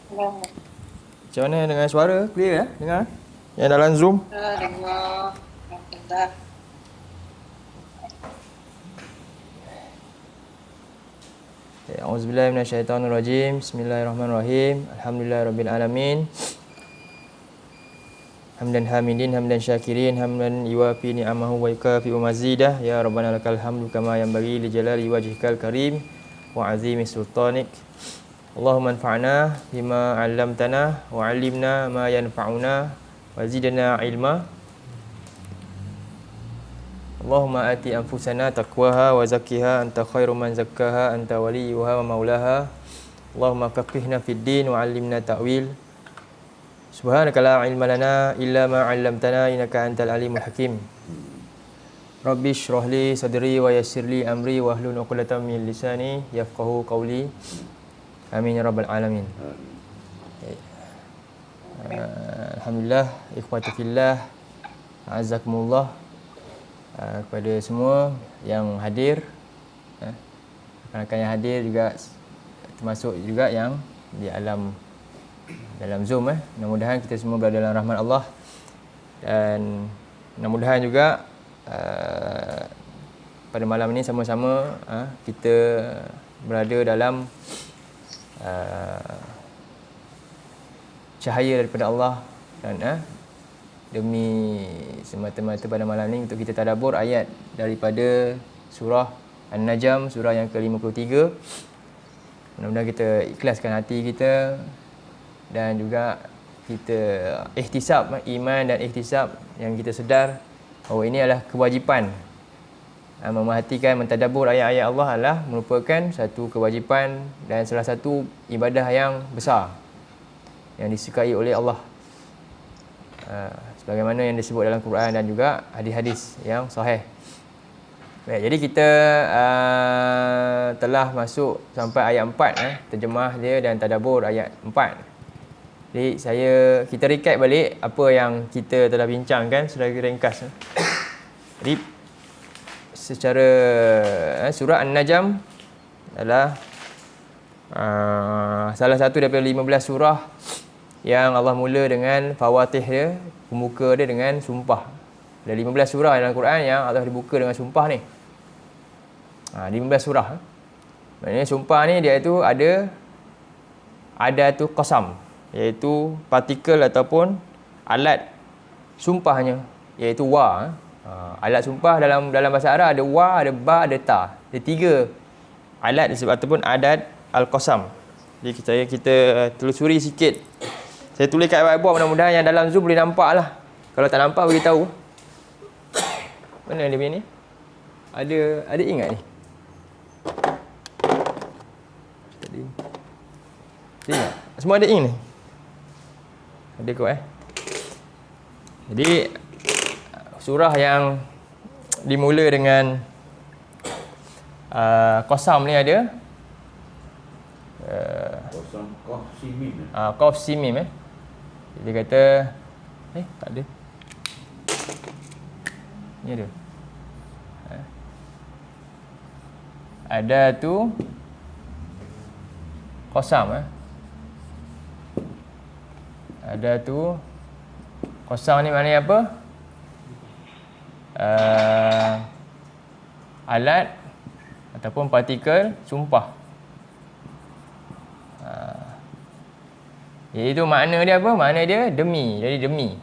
Macam mana dengan suara? Clear ya? Dengar? Yang dalam Zoom? Dengar. Alhamdulillah. A'udzubillahi minasyaitonirrajim. Bismillahirrahmanirrahim. Alhamdulillahirabbil alamin. Hamdan hamidin, hamdan syakirin, hamdan yuwafi ni'amahu wa yukafi'u mazidah. Ya Rabbana lakal hamdu kama yanbaghi li jalali wajhikal karim wa azimi sultanik. Allahumma anfa'na bima 'allamtana wa 'allimna ma yanfa'una wa zidna ilma. Allahumma ati anfusana taqwaha wa zakkiha anta khairu man zakkaha anta waliyuha wa maulaha. Allahumma faqihna fid din wa 'allimna ta'wil. Subhanaka la ilma lana illa ma 'allamtana innaka antal alimul hakim. Rabbi shrah li sadri wa yassir li amri wa hlul 'uqdatam min lisani yafqahu qawli. Amin ya rabbal alamin. Alhamdulillah, ikhwati fillah, azakumullah, kepada semua yang hadir, rakan-rakan yang hadir juga, termasuk juga yang di dalam Zoom. Mudah-mudahan kita semua berada dalam rahmat Allah, dan mudah-mudahan juga pada malam ini sama-sama kita berada dalam cahaya daripada Allah, dan demi semata-mata pada malam ini untuk kita tadabbur ayat daripada surah An-Najm, surah yang ke-53. Mudah-mudahan kita ikhlaskan hati kita dan juga kita ihtisab iman dan ihtisab yang kita sedar bahawa ini adalah kewajipan. Memerhatikan, mentadabbur ayat-ayat Allah adalah merupakan satu kewajipan dan salah satu ibadah yang besar yang disukai oleh Allah, sebagaimana yang disebut dalam Quran dan juga hadis-hadis yang sahih. Baik, jadi kita telah masuk sampai ayat 4, terjemah dia dan tadabbur ayat 4. Jadi kita recap balik apa yang kita telah bincangkan secara ringkas. Jadi secara surah An-Najm adalah salah satu daripada 15 surah yang Allah mula dengan fawatih dia, pembuka dia dengan sumpah. Ada 15 surah dalam Quran yang Allah dibuka dengan sumpah ni. 15 surah. Maknanya sumpah ni dia itu ada tu qasam, iaitu partikel ataupun alat sumpahnya, iaitu wa. Alat sumpah dalam bahasa Arab ada wa, ada ba, ada ta. Ada 3 alat ataupun adat al-qasam. Jadi kita telusuri sikit. Saya tulis kat whiteboard, mudah-mudahan yang dalam Zoom boleh nampak lah. Kalau tak nampak, beritahu. Mana dia punya ni? Ada ingat ni? Tadi. Ada ingat? Semua ada ink ni? Ada kot Jadi surah yang dimula dengan qasam ni ada Qasam qaf simim. qaf simim. Dia kata tak ada. Ni ada. Ada tu qasam. Ada tu qasam ni maknanya apa? Alat ataupun partikel sumpah. Iaitu makna dia apa? Makna dia demi. Jadi demi.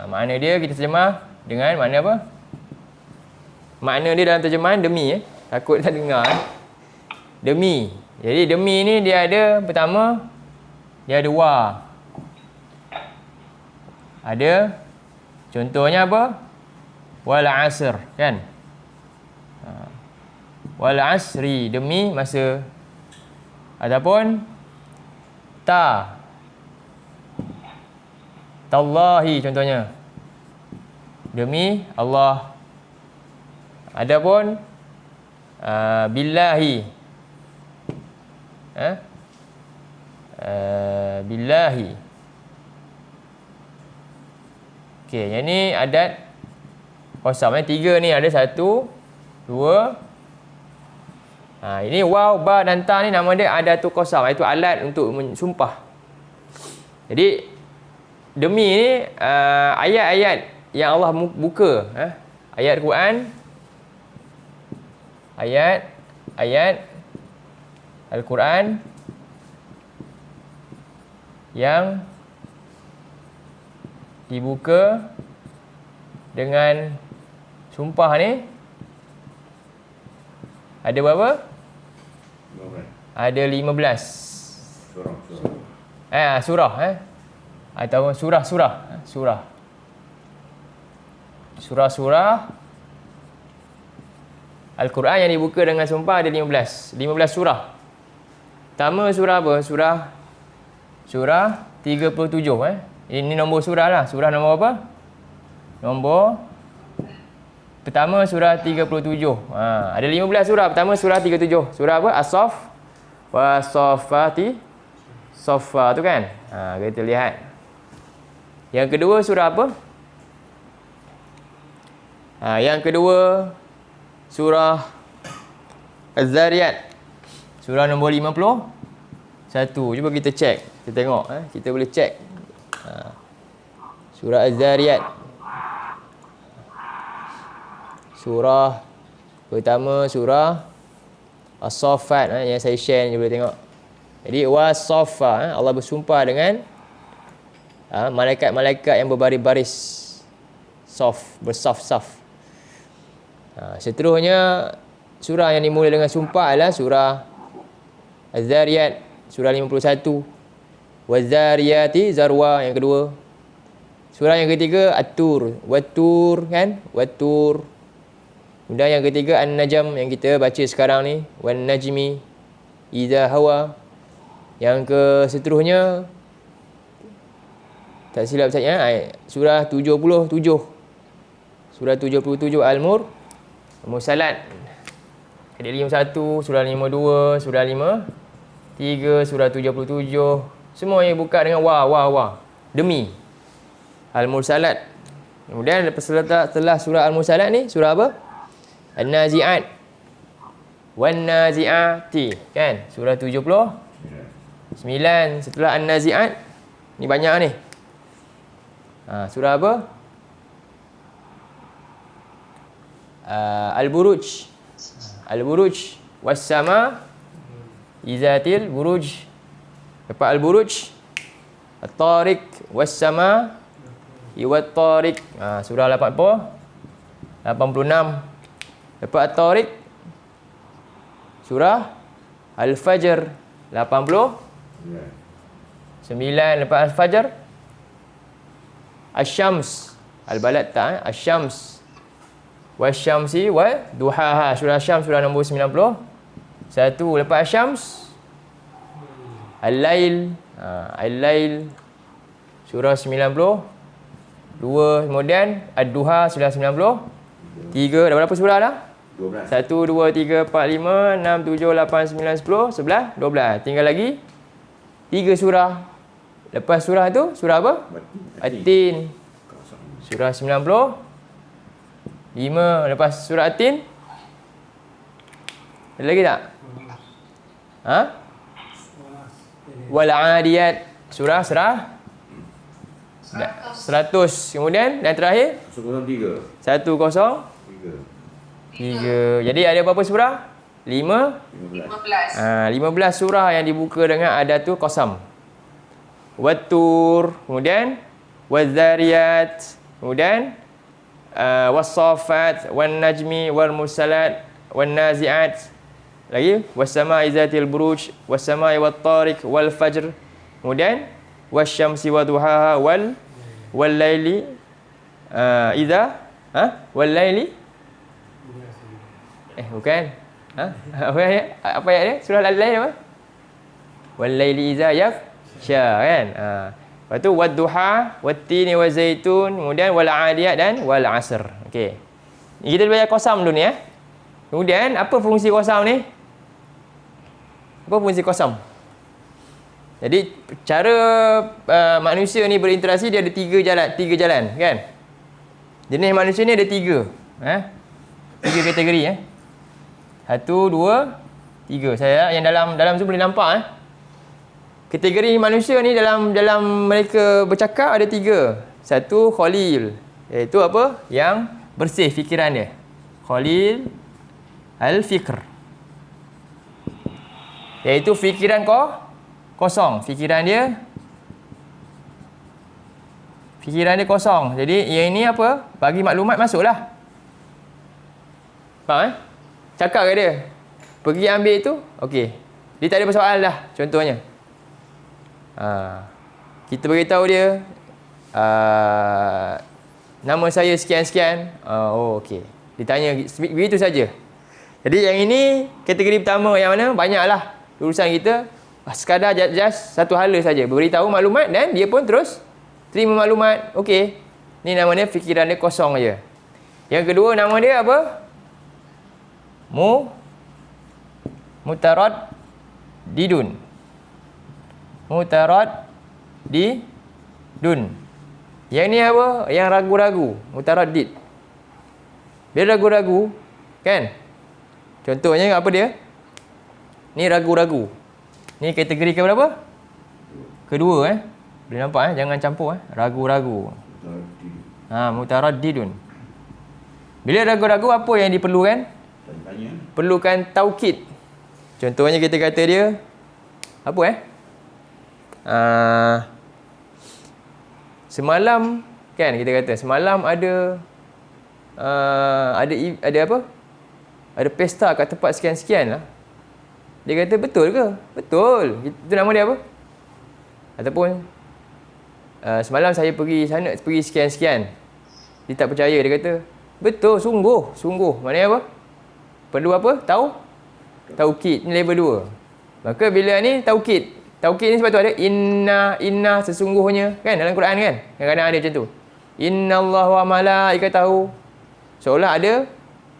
Makna dia kita terjemah dengan makna apa? Makna dia dalam terjemahan demi. Takut tak dengar. Demi. Jadi demi ni dia ada, pertama dia ada wa. Ada contohnya apa? Wal asr, kan? Wal asri, demi masa. Ataupun tallahi contohnya, demi Allah. Adapun billahi, billahi. Okey, yang ni adat qasam. 3 ni ada 1, 2. Ini waw, ba dan ta ni nama dia adatul qasam, iaitu alat untuk mensumpah. Jadi demi ni ayat-ayat yang Allah buka, ayat Quran, ayat Al-Quran yang dibuka dengan sumpah ni ada berapa? Ada 15 surah atau surah Al-Quran yang dibuka dengan sumpah ada 15 surah. Pertama surah apa? Surah 37 Ini nombor surah lah. Surah nombor apa? Nombor pertama surah 37. Ada 15 surah. Pertama surah 37. Surah apa? As-Saff wa Saffati Saffa tu kan. Kita lihat. Yang kedua surah apa? Yang kedua surah Az-Zariyat. Surah nombor 51. Cuba kita cek. Kita tengok. Kita boleh cek. Surah Az-Zariyat. Surah pertama surah As-Saffat yang saya share ni boleh tengok. Jadi was-saffa, Allah bersumpah dengan malaikat-malaikat yang berbaris-baris, bersaf-saf. Seterusnya surah yang dimulai dengan sumpah adalah surah Az-Zariyat, surah 51. Waz-Zariyati zarwa yang kedua. Surah yang ketiga At-Tur, Wat-Tur kan? Wat-Tur. Kemudian yang ketiga An-Najm yang kita baca sekarang ni, Wan-Najmi Idza Hawa. Yang seterusnya tak silap saya surah 77. Surah 77 Al-Mursalat. Ada 51, surah 52, surah 53, surah 77. Semua yang buka dengan wa. Demi Al-Mursalat. Kemudian setelah surah Al-Mursalat ni surah apa? An-Nazi'at. Wan-Nazi'ati kan? Surah 79. Setelah An-Nazi'at ni banyak ni. Surah apa? Al-Buruj. Al-Buruj was-sama izatil buruj. Lepas Al-Buruj At-Tariq was-sama Wat-Tariq. Surah 86. Lepas At-Tariq surah Al-Fajr 89. Lepas Al-Fajr Asy-Syams. Al-Balad tak Asy-Syams Wasyamsi wa duhaha. Surah Syams surah nombor 91. Lepas Asy-Syams Al-Lail. Al-Lail surah 92. Kemudian Ad-Duha surah 93. Dah berapa surah dah? 12. 1, 2, 3, 4, 5, 6, 7, 8, 9, 10, 11, 12. Tinggal lagi 3 surah. Lepas surah tu surah apa? At-Tin. Surah 95. Lepas surah At-Tin ada lagi tak? Wal-Adiyat. Surah 100. Kemudian dan terakhir 103. 103. Jadi ada berapa surah? 15 surah yang dibuka dengan adatul qasam. Wat-Tur, kemudian Waz-Zariyat, kemudian Was-Saffat, Wan-Najmi, Wal-Mursalat, Wan-Nazi'at. Lagi Was-Sama'i Zatil Buruj, Was-Sama'i Wat-Tariq, Wal-Fajr. Kemudian Wasyamsi wa duhaha wal-laili idza wal-laili bukan. Apa ayat dia? Surah Al-Lail apa? Wal-laili idza yaghsha kan? Lepas tu wad-duha, wat-tini waz-zaitun, kemudian wal-'adiyat dan wal-'asr. Okey. Ni kita belajar qasam dulu ni ya. Kemudian apa fungsi qasam ni? Apa fungsi qasam? Jadi cara manusia ni berinteraksi dia ada tiga jalan kan? Jenis manusia ni ada 3. 3 kategori 1, 2, 3. Saya yang dalam Zoom boleh nampak Kategori manusia ni dalam mereka bercakap ada 3. Satu, Khalil. Iaitu apa? Yang bersih fikiran dia. Khalil al-fikr. Iaitu fikiran kosong. Fikiran dia kosong. Jadi yang ini apa? Bagi maklumat masuklah. Faham Cakap ke dia? Pergi ambil tu, okey. Dia tak ada persoalan dah, contohnya. Kita beritahu dia, nama saya sekian-sekian. Okey. Dia tanya, begitu saja. Jadi yang ini, kategori pertama yang mana? Banyaklah urusan kita. Sekadar just satu hala saja. Beritahu maklumat dan dia pun terus terima maklumat. Okey. Ni namanya fikiran dia kosong je. Yang kedua, nama dia apa? Mutaraddidun. Yang ni apa? Yang ragu-ragu. Mutaraddid. Dia ragu-ragu, kan? Contohnya apa dia? Ni ragu-ragu. Ni kategori ke berapa? Kedua, Boleh nampak, jangan campur, Ragu-ragu. Mutaraddidun. Bila ragu-ragu, apa yang diperlukan? Perlukan taukid. Contohnya kita kata dia apa semalam, kan, kita kata semalam ada apa? Ada pesta kat tempat sekian-sekian lah. Dia kata betul ke? Betul. Itu nama dia apa? Ataupun semalam saya pergi sana, pergi sekian-sekian. Dia tak percaya, dia kata betul, sungguh. Maknanya apa? Perlu apa? Taukid. Ni level 2. Maka bila ni taukid. Taukid ni sebab tu ada inna sesungguhnya, kan, dalam Quran kan. Kadang-kadang ada macam tu. Innallaha wa malaikatahu. Seolah ada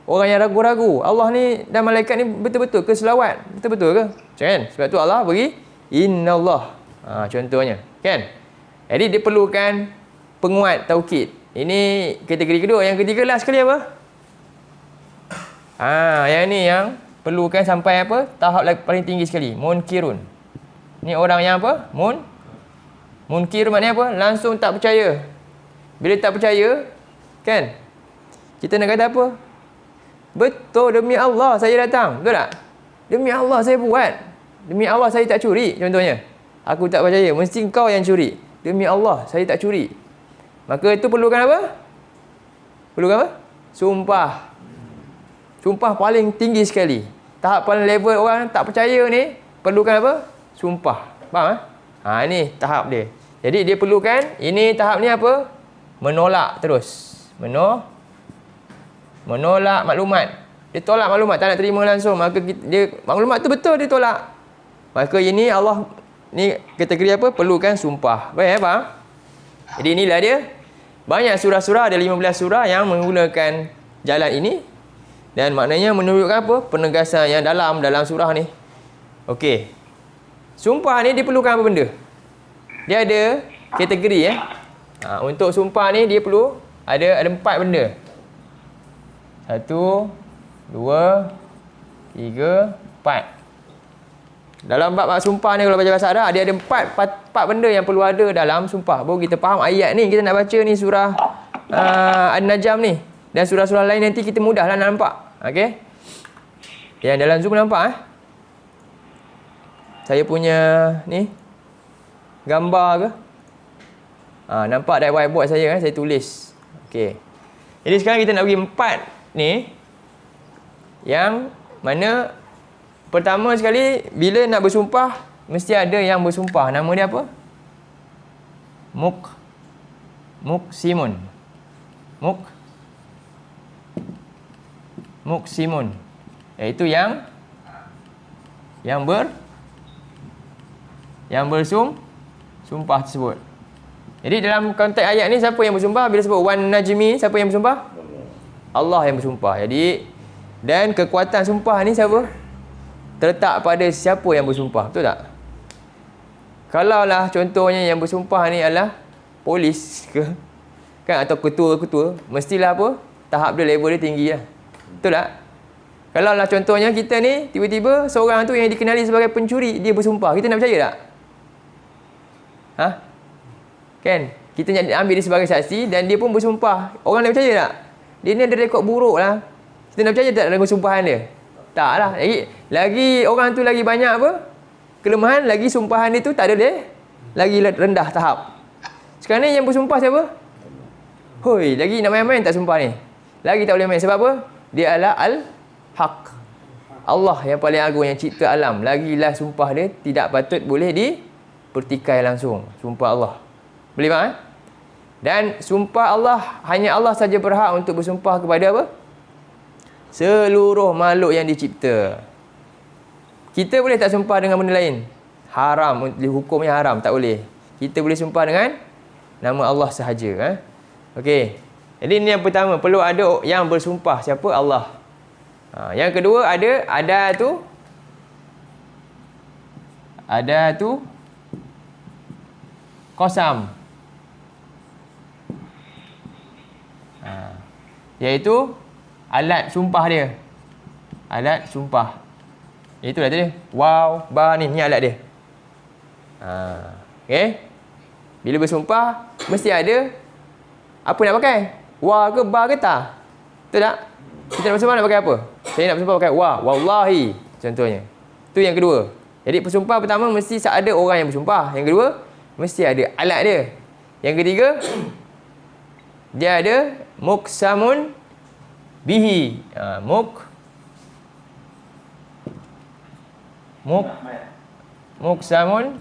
orang yang ragu-ragu. Allah ni dan malaikat ni betul-betul ke selawat? Betul-betul ke? Kan? Sebab tu Allah bagi innallah. Contohnya, kan? Jadi dia perlukan penguat taukid. Ini kategori kedua. Yang ketiga last sekali apa? Yang ni yang perlukan sampai apa? Tahap paling tinggi sekali. Munkirun. Ni orang yang apa? Munkir maknanya apa? Langsung tak percaya. Bila tak percaya, kan? Kita nak kata apa? Betul, demi Allah saya datang. Betul tak? Demi Allah saya buat. Demi Allah saya tak curi, contohnya. Aku tak percaya, mesti kau yang curi. Demi Allah saya tak curi. Maka itu perlukan apa? Perlukan apa? Sumpah. Sumpah paling tinggi sekali. Tahap paling level orang tak percaya ni perlukan apa? Sumpah. Faham? Ini tahap dia. Jadi dia perlukan, ini tahap ni apa? Menolak terus. Menolak maklumat. Dia tolak maklumat, tak nak terima langsung. Maka maklumat tu betul dia tolak. Maka ini Allah, ni kategori apa? Perlukan sumpah. Baik, faham? Jadi inilah dia. Banyak surah-surah, ada 15 surah yang menggunakan jalan ini. Dan maknanya menunjukkan apa? Penegasan yang dalam surah ni. Okey. Sumpah ni diperlukan apa benda? Dia ada kategori untuk sumpah ni dia perlu ada 4 benda. 1, 2, 3, 4. Dalam bab sumpah ni kalau baca bahasa Arab dia ada 4 benda yang perlu ada dalam sumpah. Baru kita faham ayat ni. Kita nak baca ni surah An-Najm ni. Dan surah-surah lain nanti kita mudahlah nak nampak. Okey. Yang dalam Zoom nampak Saya punya ni gambar ke? Nampak dah whiteboard saya saya tulis. Okey. Jadi sekarang kita nak bagi 4 ni yang mana pertama sekali bila nak bersumpah mesti ada yang bersumpah. Nama dia apa? Muksimun. Muksimun. Iaitu yang bersumpah tersebut. Jadi dalam konteks ayat ni siapa yang bersumpah? Bila sebut wan najmi, siapa yang bersumpah? Allah yang bersumpah. Jadi dan kekuatan sumpah ni siapa? Terletak pada siapa yang bersumpah. Betul tak? Kalaulah contohnya yang bersumpah ni adalah polis ke, kan, atau ketua-ketua, mestilah apa? Tahap dia, level dia tinggi lah. Betul tak? Kalaulah contohnya kita ni tiba-tiba seorang tu yang dikenali sebagai pencuri, dia bersumpah, kita nak percaya tak? Ha? Kan? Kita ambil dia sebagai saksi dan dia pun bersumpah. Orang lain percaya tak? Dia ni ada rekod buruk lah. Kita nak percaya tak dengan sumpahan dia? Tak lah. Lagi orang tu lagi banyak apa? Kelemahan, lagi sumpahan dia tu tak ada dia. Lagi rendah tahap. Sekarang ni yang bersumpah siapa? Hoi, lagi nak main-main tak sumpah ni? Lagi tak boleh main. Sebab apa? Dia adalah Al-Haq. Allah yang paling agung yang cipta alam. Lagilah sumpah dia tidak patut boleh dipertikai langsung. Sumpah Allah. Boleh faham? Dan sumpah Allah, hanya Allah saja berhak untuk bersumpah kepada apa? Seluruh makhluk yang dicipta. Kita boleh tak sumpah dengan benda lain? Haram, hukumnya haram, tak boleh. Kita boleh sumpah dengan nama Allah sahaja. Okey. Jadi ini yang pertama, perlu ada yang bersumpah. Siapa? Allah. Yang kedua ada tu qasam. Iaitu alat sumpah dia. Alat sumpah. Itulah tadi. Wow, ba ni alat dia. Okey. Bila bersumpah mesti ada apa nak pakai? Wa ke ba ke ta? Betul tak? Kita nak bersumpah nak pakai apa? Saya nak bersumpah pakai wa, wallahi contohnya. Tu yang kedua. Jadi bersumpah pertama mesti ada orang yang bersumpah. Yang kedua mesti ada alat dia. Yang ketiga dia ada muqsamun bihi. Muqsamun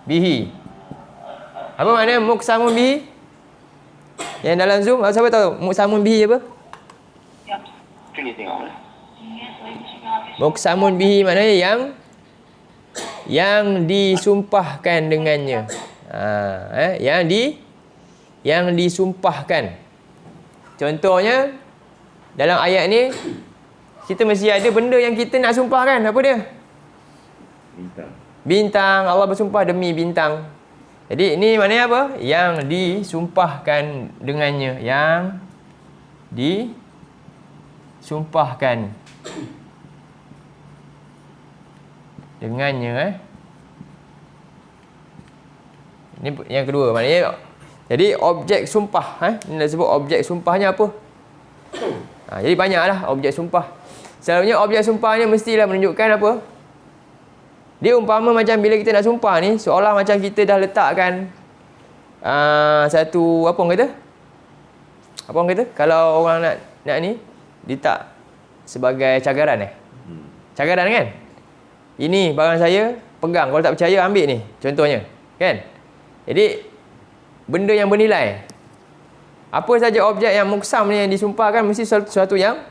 bihi. Apa makna muqsamun bihi? Yang dalam Zoom, siapa tahu muqsamun bihi apa? Muqsamun bihi maknanya yang disumpahkan dengannya. Yang disumpahkan. Contohnya dalam ayat ni kita mesti ada benda yang kita nak sumpahkan. Apa dia? Bintang. Allah bersumpah demi bintang. Jadi ini maknanya apa? Yang disumpahkan dengannya. Yang disumpahkan dengannya. Ini yang kedua. Maknanya jadi objek sumpah. Ini dah sebut objek sumpahnya apa? Jadi banyaklah objek sumpah. Selalunya objek sumpahnya mestilah menunjukkan apa? Dia umpama macam bila kita nak sumpah ni, seolah macam kita dah letakkan satu, apa orang kata? Apa orang kata? Kalau orang nak ni, letak sebagai cagaran Cagaran kan? Ini barang saya, pegang. Kalau tak percaya, ambil ni. Contohnya. Kan? Jadi, benda yang bernilai. Apa saja objek yang muqsam ni yang disumpahkan, mesti sesuatu yang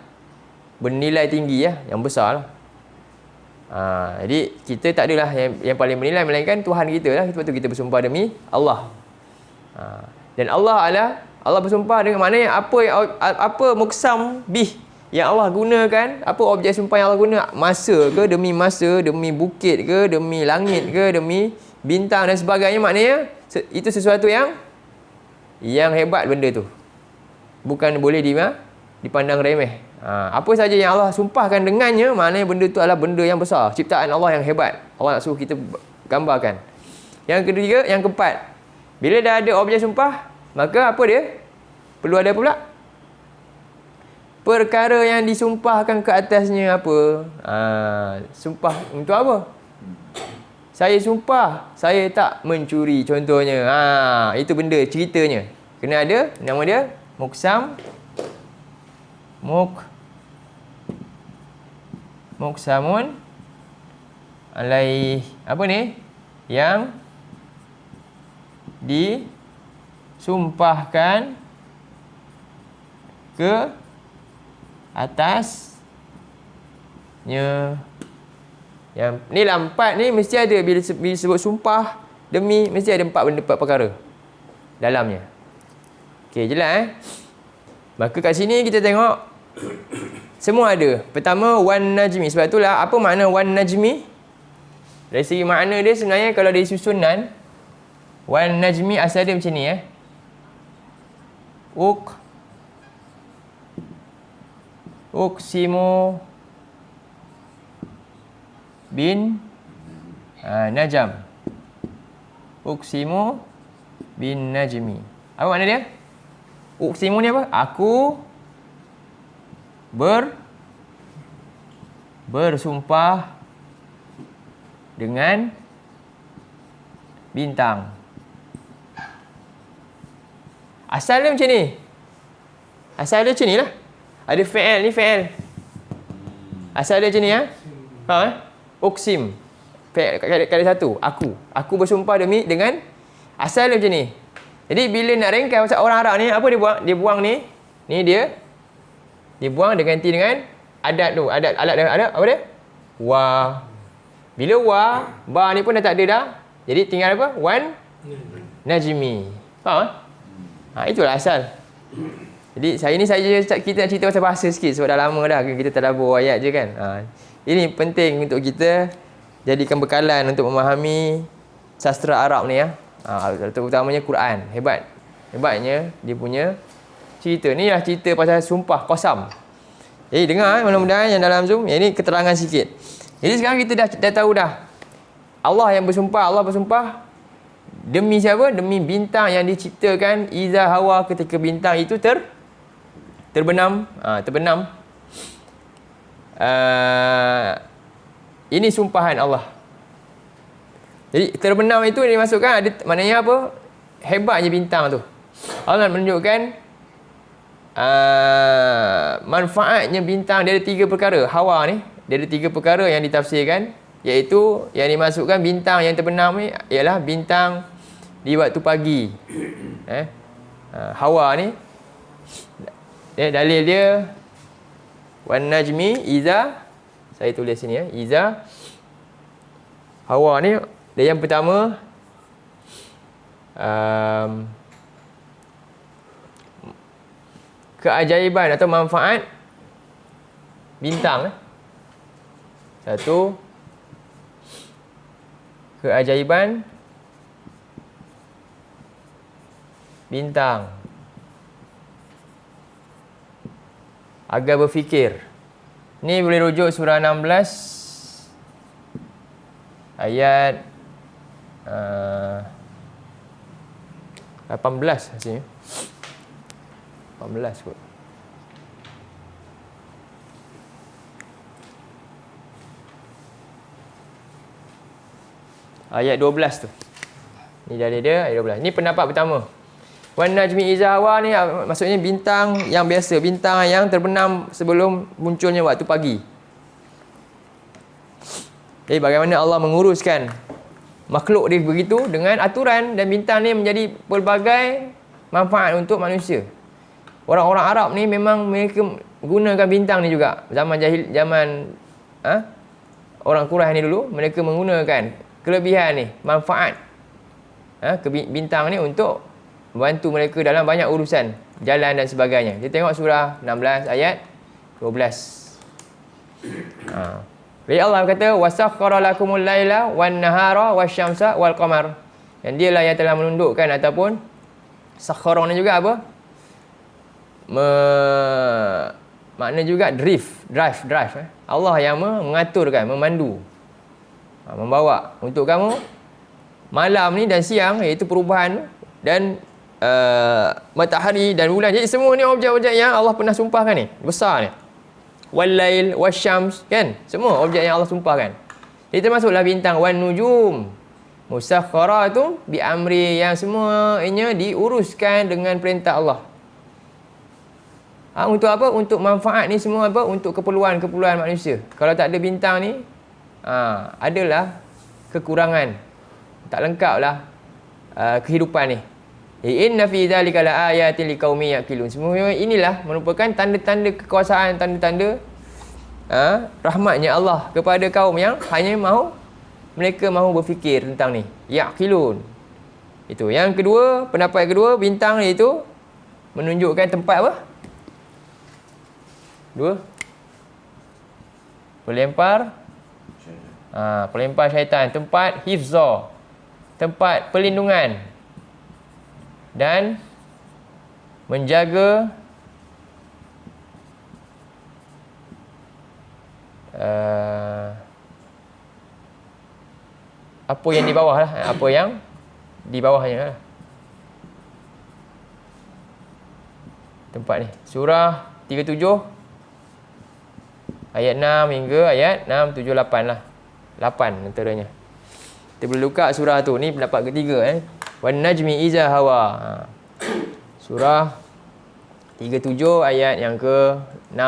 bernilai tinggi yang besar lah. Jadi kita tak adalah yang paling bernilai, melainkan Tuhan kita lah. Sebab tu kita bersumpah demi Allah. Dan Allah bersumpah dengan maknanya apa muqsam bih yang Allah gunakan, apa objek sumpah yang Allah guna, masa ke, demi bukit ke, demi langit ke, demi bintang dan sebagainya. Maknanya itu sesuatu yang hebat benda tu. Bukan boleh dipandang remeh. Apa saja yang Allah sumpahkan dengannya, maknanya benda tu adalah benda yang besar, ciptaan Allah yang hebat. Allah nak suruh kita gambarkan. Yang ketiga, yang keempat, bila dah ada objek sumpah, maka apa dia? Perlu ada apa pula? Perkara yang disumpahkan ke atasnya apa? Sumpah untuk apa? Saya sumpah saya tak mencuri contohnya. Itu benda ceritanya. Kena ada nama dia muqsam, muqsamun alaih. Apa ni? Yang disumpahkan ke atasnya. Yang ni lah, empat ni mesti ada. Bila sebut sumpah demi, mesti ada empat perkara dalamnya. Okey, jelas Maka kat sini kita tengok semua ada. Pertama, wan najmi. Sebab itulah apa makna wan najmi? Dari segi makna dia sebenarnya kalau dari susunan, wan najmi asal dia macam ni uqsimu bin najam. Uqsimu bin najmi. Apa makna dia? Uqsimu ni apa? Aku bersumpah dengan bintang. Asal dia macam ni. Asal dia macam ni lah. Ada fi'il ni fi'il. Asal dia macam ni Uqsim. Kali satu. Aku bersumpah dengan asal dia macam ni. Jadi bila nak ringkas pasal orang Arab ni, apa dia buang? Dia buang ni. Ni dia. Dia buang, dia ganti dengan adat tu. Adat apa dia? Wa. Bila wa, ba ni pun dah tak ada dah. Jadi tinggal apa? Wan najmi. Faham? Itulah asal. Jadi kita nak cerita pasal bahasa sikit sebab dah lama dah kita tadabbur ayat je kan. Ini penting untuk kita jadikan bekalan untuk memahami sastra Arab ni ya. Terutamanya Quran. Hebatnya dia punya cerita. Ni lah cerita pasal sumpah qasam. Jadi dengar mudah-mudahan yang dalam Zoom. Yang ini keterangan sikit. Jadi sekarang kita dah tahu dah. Allah bersumpah demi siapa? Demi bintang yang diciptakan iza hawa ketika bintang itu terbenam. Ini sumpahan Allah. Jadi terbenam itu dimasukkan ada maknanya apa? Hebatnya bintang tu. Allah menunjukkan manfaatnya bintang. Dia ada 3 perkara. Hawa ni, dia ada 3 perkara yang ditafsirkan, iaitu yang dimasukkan bintang yang terbenam ni ialah bintang di waktu pagi. Hawa ni dalil dia wan najmi iza, saya tulis sini iza. Hawa ni dia yang pertama keajaiban atau manfaat bintang. Satu, keajaiban bintang. Agar berfikir. Ni boleh rujuk surah 16 ayat 18 sini. 18 kot. Ayat 12 tu. Ni dalil dia ayat 12. Ni pendapat pertama. Wan najmi iza hawa ni maksudnya bintang yang biasa, bintang yang terbenam sebelum munculnya waktu pagi. Jadi bagaimana Allah menguruskan makhluk dia begitu dengan aturan, dan bintang ni menjadi pelbagai manfaat untuk manusia. Orang-orang Arab ni memang mereka gunakan bintang ni juga. Zaman orang Quraisy ni dulu, mereka menggunakan kelebihan ni, manfaat bintang ni untuk membantu mereka dalam banyak urusan, jalan dan sebagainya. Kita tengok surah 16 ayat 12. Jadi Allah kata wasakhkhara lakumul laila wan nahara wasyamsa wal qamar. Dan dialah yang telah menundukkan ataupun sakhkhara ni juga apa? Makna juga drive. Allah yang mengaturkan, memandu, membawa untuk kamu malam ni dan siang, iaitu perubahan dan matahari dan bulan. Jadi semua ni objek-objek yang Allah pernah sumpahkan ni, besar ni. Wal-lail wasyams, kan? Semua objek yang Allah sumpahkan. Jadi termasuklah bintang, wan nujum musakhkharatu bi amri, yang semuanya diuruskan dengan perintah Allah. Untuk apa? Untuk manfaat ni semua apa? Untuk keperluan manusia. Kalau tak ada bintang ni, adalah kekurangan. Tak lengkaplah kehidupan ni. Inna fi dzalika laayatin liqaumin yaqilun. Semua inilah merupakan tanda-tanda kekuasaan, tanda-tanda rahmatnya Allah kepada kaum yang hanya mereka mahu berfikir tentang ni. Yaqilun. Itu. Yang kedua, pendapat kedua, bintang itu menunjukkan tempat apa? Dua. Pelempar syaitan, tempat hifzah, tempat perlindungan dan menjaga apa yang di bawah lah, apa yang di bawahnya lah. Tempat ni. Surah 37 ayat 6 hingga ayat 6, 7, 8 lah. 8 antaranya. Kita boleh buka surah tu. Ni pendapat ketiga. Wan najmi iza hawa. Surah 37 ayat yang ke-6.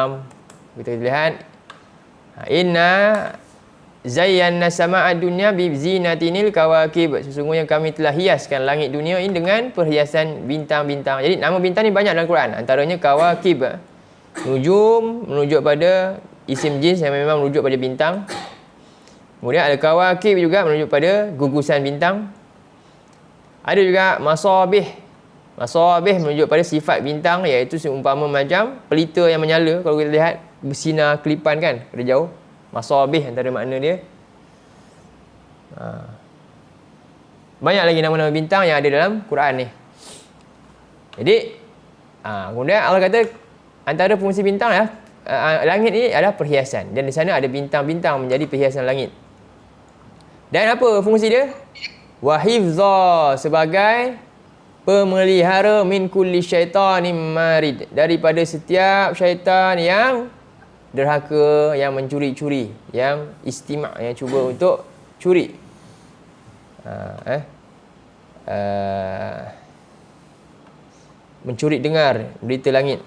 Kita lihat. Inna zayyana sama'a dunya bi zinatinil kawakib. Sesungguhnya kami telah hiaskan langit dunia ini dengan perhiasan bintang-bintang. Jadi nama bintang ni banyak dalam Quran. Antaranya kawakib. Nujum menunjuk pada isim jins yang memang menunjuk pada bintang. Kemudian ada kawakib juga menunjuk pada gugusan bintang. Ada juga masabih. Masabih menunjuk pada sifat bintang, iaitu seumpama macam pelita yang menyala. Kalau kita lihat bersinar kelipan kan dari jauh. Masabih antara makna dia. Banyak lagi nama-nama bintang yang ada dalam Quran ni. Jadi kemudian Allah kata antara fungsi bintang ya, langit ini adalah perhiasan, dan di sana ada bintang-bintang menjadi perhiasan langit. Dan apa fungsi dia? Wahifza, sebagai pemelihara min kulli syaitanin marid, daripada setiap syaitan yang derhaka, yang mencuri-curi, yang istima', yang cuba untuk curi. Mencuri dengar berita langit.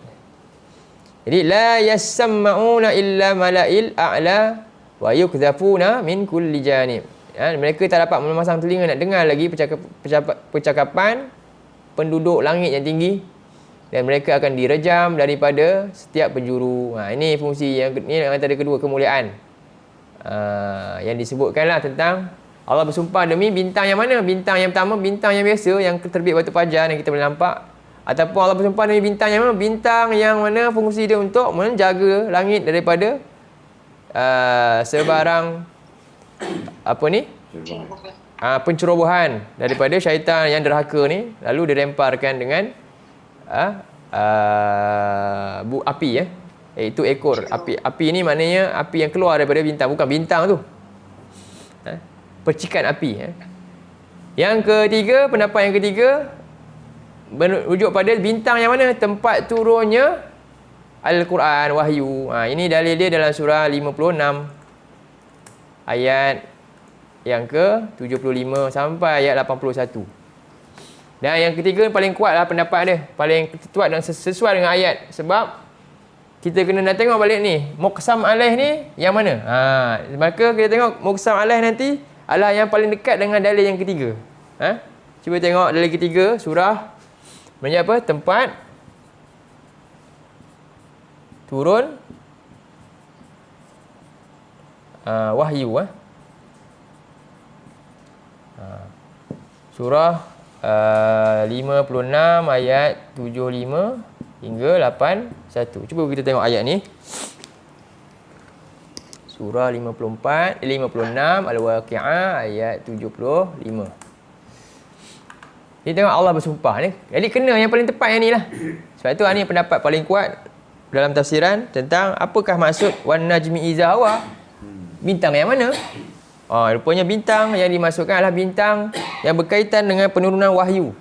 Jadi la yasma'una illa mala'il a'la wa yukdzafuna min kulli janib. Mereka tak dapat memasang telinga nak dengar lagi percakapan penduduk langit yang tinggi, dan mereka akan direjam daripada setiap penjuru. Ini fungsi yang ni antara kedua kemuliaan yang disebutkanlah tentang Allah bersumpah demi bintang yang mana? Bintang yang pertama, bintang yang biasa yang terbit waktu fajar yang kita boleh nampak. Ataupun Allah bersumpah demi bintang yang mana? Bintang yang mana fungsi dia untuk menjaga langit daripada sebarang pencerobohan daripada syaitan yang derhaka ni, lalu diremparkan dengan api iaitu ekor api. Api ni maknanya api yang keluar daripada bintang, bukan bintang tu. Percikan api. Yang ketiga, pendapat yang ketiga merujuk pada bintang yang mana? Tempat turunnya Al-Quran, wahyu. Ini dalil dia dalam surah 56 ayat yang ke-75 sampai ayat 81. Dan yang ketiga paling kuatlah pendapat dia, paling kuat dan sesuai dengan ayat. Sebab kita kena nak tengok balik ni, muqsam alaih ni yang mana? Maka kita tengok muqsam alaih nanti adalah yang paling dekat dengan dalil yang ketiga. Cuba tengok dalil ketiga, surah menjadi apa? Tempat turun wahyu. Surah 56 ayat 75 hingga 81. Cuba kita tengok ayat ni. Surah 56 Al-Waqi'ah ayat 75. Kita tengok Allah bersumpah ni. Jadi kena yang paling tepat yang ni lah. Sebab tu ni pendapat paling kuat dalam tafsiran tentang apakah maksud wan najmi iza hawa. Bintang yang mana? Rupanya bintang yang dimasukkan adalah bintang yang berkaitan dengan penurunan wahyu.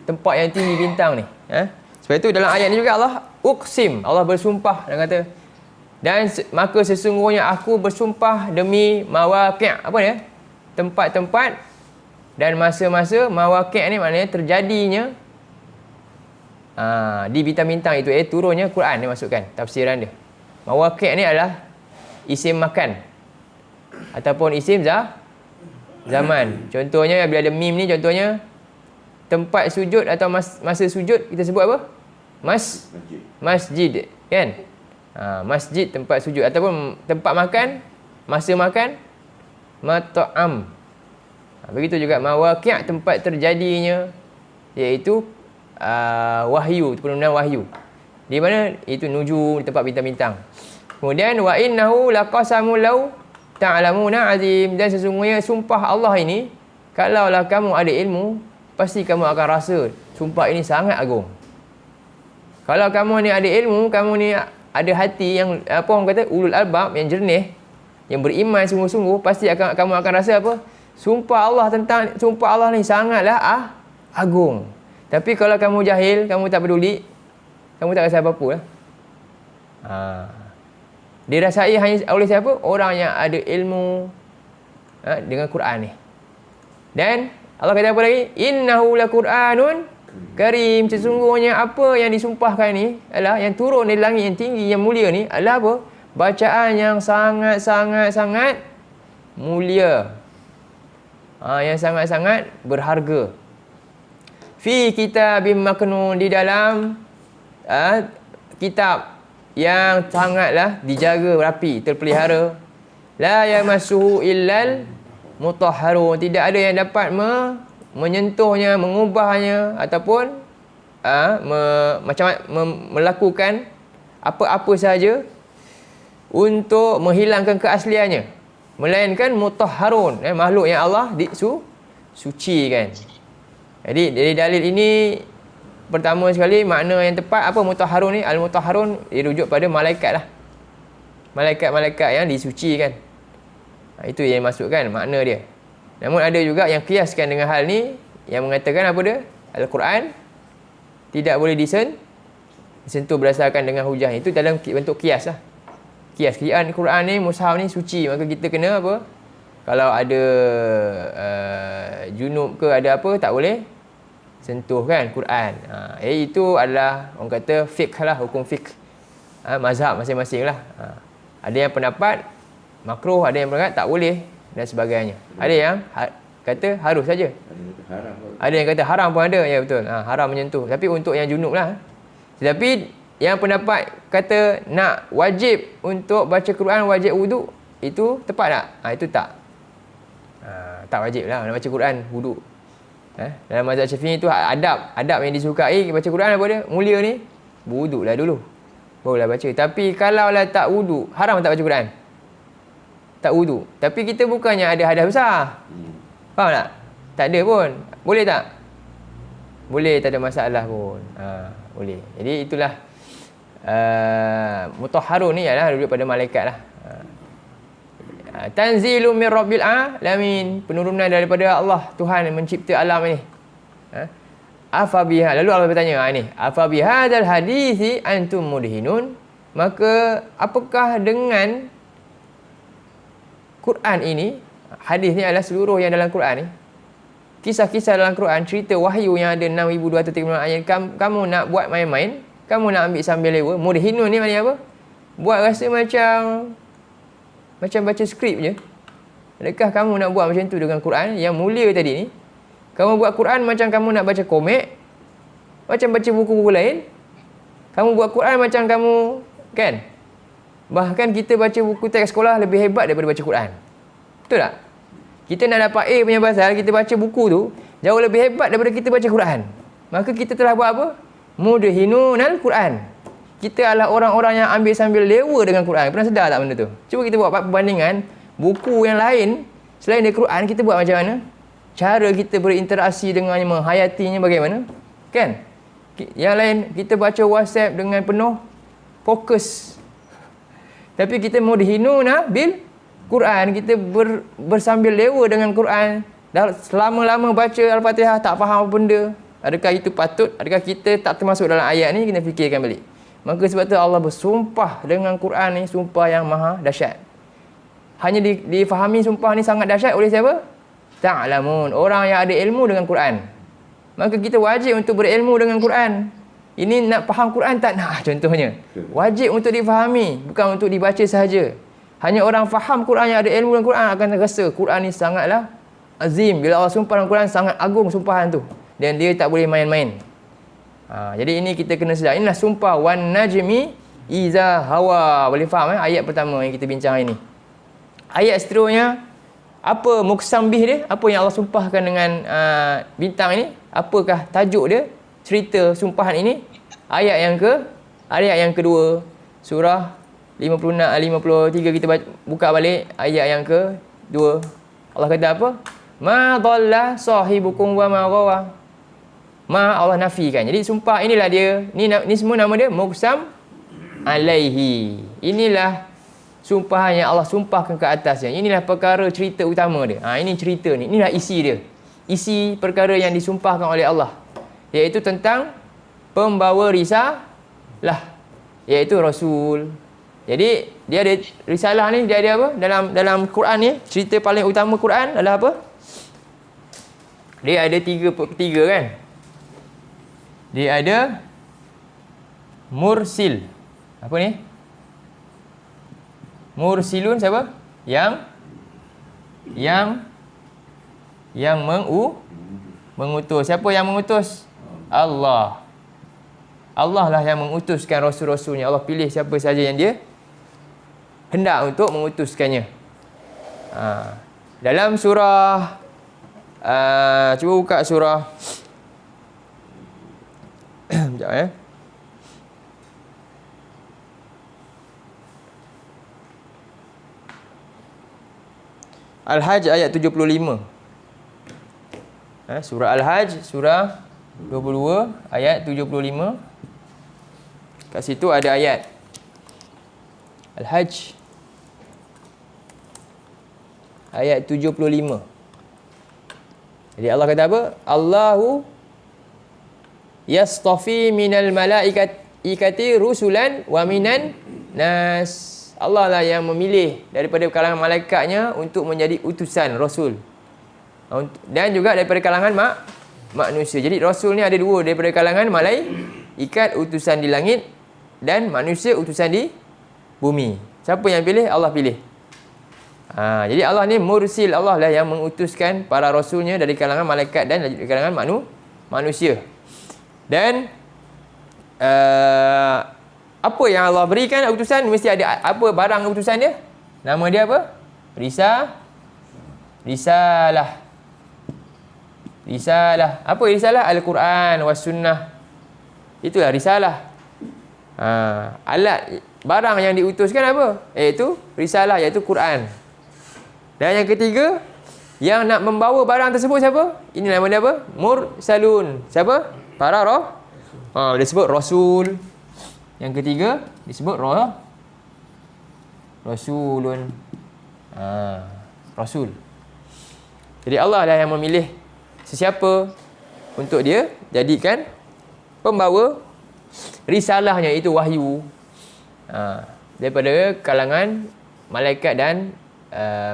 Tempat yang tinggi bintang ni. Sebab itu dalam ayat ni juga Allah uqsim, Allah bersumpah dan kata, dan maka sesungguhnya aku bersumpah demi mawaqi', apa dia? Tempat-tempat dan masa-masa. Mawaqi' ni maknanya terjadinya di bintang-bintang itu, turunnya Quran dia masukkan tafsiran dia. Mawaqi' ni adalah isim makan ataupun isim zaman. Contohnya bila ada mim ni, contohnya tempat sujud atau masa sujud kita sebut apa? Masjid kan? Masjid tempat sujud, ataupun tempat makan, masa makan, mat'am. Begitu juga mawaqi' tempat terjadinya, iaitu wahyu, penurunan wahyu. Di mana? Itu nujum, di tempat bintang-bintang. Kemudian wa innahu laqasamul law ta'lamuna azim, dan sesungguhnya sumpah Allah ini, kalaulah kamu ada ilmu, pasti kamu akan rasa sumpah ini sangat agung. Kalau kamu ni ada ilmu, kamu ni ada hati yang apa orang kata ulul albab, yang jernih, yang beriman sungguh-sungguh, pasti kamu akan rasa apa? Sumpah Allah ni sangatlah agung. Tapi kalau kamu jahil, kamu tak peduli, kamu tak rasa apa-apa lah. Dirasai hanya oleh siapa? Orang yang ada ilmu dengan Quran ni. Dan Allah kata apa lagi? Innahu laqur'anun karim. Sesungguhnya apa yang disumpahkan ni adalah yang turun dari langit yang tinggi, yang mulia ni adalah apa? Bacaan yang sangat mulia. Yang sangat-sangat berharga. Fi kitabim maknun, di dalam kitab yang sangatlah dijaga rapi, terpelihara. La yamassuhu illal mutahharun. Tidak ada yang dapat menyentuhnya, mengubahnya ataupun melakukan apa-apa sahaja untuk menghilangkan keasliannya, melainkan mutahharun, makhluk yang Allah sucikan. Jadi dari dalil ini, pertama sekali makna yang tepat apa mutahharun ni? Al-mutahharun dirujuk pada malaikat lah. Malaikat-malaikat yang disucikan. Itu yang dimaksudkan makna dia. Namun ada juga yang kiaskan dengan hal ni, yang mengatakan apa dia? Al-Quran tidak boleh disentuh berdasarkan dengan hujah. Itu dalam bentuk kias lah. Kias. Quran ni, mushaf ni suci, maka kita kena apa? Kalau ada junub ke ada apa, tak boleh sentuh kan Quran. Itu adalah orang kata fiqh lah, hukum fiqh. Mazhab masing-masing lah. Ada yang pendapat makruh, ada yang pendapat tak boleh dan sebagainya. Ada yang kata harus saja. Ada yang kata haram pun ada. Ya betul. Haram menyentuh. Tapi untuk yang junub lah. Tetapi yang pendapat kata nak wajib untuk baca Quran, wajib wuduk, itu tepat tak? Itu tak. Tak wajib lah nak baca Quran wuduk. Dalam mazhab Syafi'i itu adab yang disukai baca Quran apa dia? Mulia ni, berwuduklah dulu, barulah baca. Tapi kalau lah tak wuduk, haram tak baca Quran? Tak wuduk. Tapi kita bukannya ada hadas besar. Faham tak? Tak ada pun. Boleh tak? Boleh, tak ada masalah pun. Boleh. Jadi itulah mutahharun ni adalah daripada malaikat lah. Tanzilun min rabbil alamin, penurunan daripada Allah, Tuhan yang mencipta alam ini. Afa biha, lalu Allah bertanya ini, afa bihadzal hadisi antum mudhinun, maka apakah dengan Quran ini, hadis ni adalah seluruh yang dalam Quran ni, kisah-kisah dalam Quran, cerita wahyu yang ada 6235 ayat, kamu nak buat main-main, kamu nak ambil sambil lewa. Mudhinun ni maknanya apa? Buat rasa macam baca skrip je. Adakah kamu nak buat macam tu dengan Quran yang mulia tadi ni? Kamu buat Quran macam kamu nak baca komik, macam baca buku-buku lain. Kamu buat Quran macam kamu, kan? Bahkan kita baca buku teks sekolah lebih hebat daripada baca Quran. Betul tak? Kita nak dapat A punya pasal, kita baca buku tu jauh lebih hebat daripada kita baca Quran. Maka kita telah buat apa? Mudhinunal Quran. Kita adalah orang-orang yang ambil sambil lewa dengan Quran. Pernah sedar tak benda tu? Cuba kita buat perbandingan buku yang lain selain dari Quran, kita buat macam mana? Cara kita berinteraksi dengannya, menghayatinya bagaimana? Kan? Yang lain kita baca WhatsApp dengan penuh fokus. Tapi kita mudhinuna bil Quran, kita bersambil lewa dengan Quran. Dah selama-lama baca Al-Fatihah tak faham apa benda. Adakah itu patut? Adakah kita tak termasuk dalam ayat ni? Kena fikirkan balik. Maka sebab tu Allah bersumpah dengan Quran ni, sumpah yang maha dahsyat. Hanya difahami sumpah ni sangat dahsyat oleh siapa? Ta'lamun, orang yang ada ilmu dengan Quran. Maka kita wajib untuk berilmu dengan Quran. Ini nak faham Quran tak nak, contohnya. Wajib untuk difahami, bukan untuk dibaca sahaja. Hanya orang faham Quran yang ada ilmu dengan Quran akan rasa Quran ni sangatlah azim. Bila Allah sumpah dengan Quran, sangat agung sumpahan tu. Dan dia tak boleh main-main. Jadi ini kita kena sedar. Inilah sumpah wan najmi iza hawa. Boleh faham ayat pertama yang kita bincang hari ni. Ayat seterusnya, apa muqsam bih dia? Apa yang Allah sumpahkan dengan bintang ini? Apakah tajuk dia? Cerita sumpahan ini. Ayat yang kedua, surah 53 kita buka balik ayat yang kedua. Allah kata apa? Ma dhalla sahibukum wa ma ghawa. Ma, Allah nafikan. Jadi sumpah inilah dia. Ni semua nama dia muqsam alaihi. Inilah sumpahan yang Allah sumpahkan ke atasnya. Inilah perkara cerita utama dia. Ini cerita ni. Inilah isi dia. Isi perkara yang disumpahkan oleh Allah. Iaitu tentang pembawa risalah. Iaitu Rasul. Jadi, dia ada risalah ni, dia ada apa? Dalam Quran ni, cerita paling utama Quran adalah apa? Dia ada tiga kan? Dia ada mursil. Apa ni? Mursilun siapa? Yang mengutus. Siapa yang mengutus? Allah. Allah lah yang mengutuskan rasul-rasulnya. Allah pilih siapa saja yang dia hendak untuk mengutuskannya. Dalam surah cuba buka surah sekejap Al-Hajj ayat 75. Surah Al-Hajj surah 22 ayat 75. Kat situ ada ayat Al-Hajj ayat 75. Jadi Allah kata apa? Allahu yastafi minal malaikati rusulan wa minan nas. Allah lah yang memilih daripada kalangan malaikatnya untuk menjadi utusan Rasul. Dan juga daripada kalangan manusia. Jadi Rasul ni ada dua, daripada kalangan malaikat utusan di langit dan manusia utusan di bumi. Siapa yang pilih? Allah pilih. Jadi Allah ni mursil. Allah lah yang mengutuskan para rasulnya dari kalangan malaikat dan dari kalangan manusia. Dan apa yang Allah berikan utusan, mesti ada apa barang utusan dia? Nama dia apa? Risalah. Apa risalah? Al-Quran was sunnah. Itulah risalah. Alat barang yang diutuskan apa? Iaitu risalah, iaitu Quran. Dan yang ketiga, yang nak membawa barang tersebut siapa? Ini nama dia apa? Mursalun. Siapa? Para dia sebut Rasul. Yang ketiga disebut Rasulun. Rasul. Jadi Allah lah yang memilih sesiapa untuk dia jadikan pembawa risalahnya, itu wahyu. Daripada kalangan malaikat dan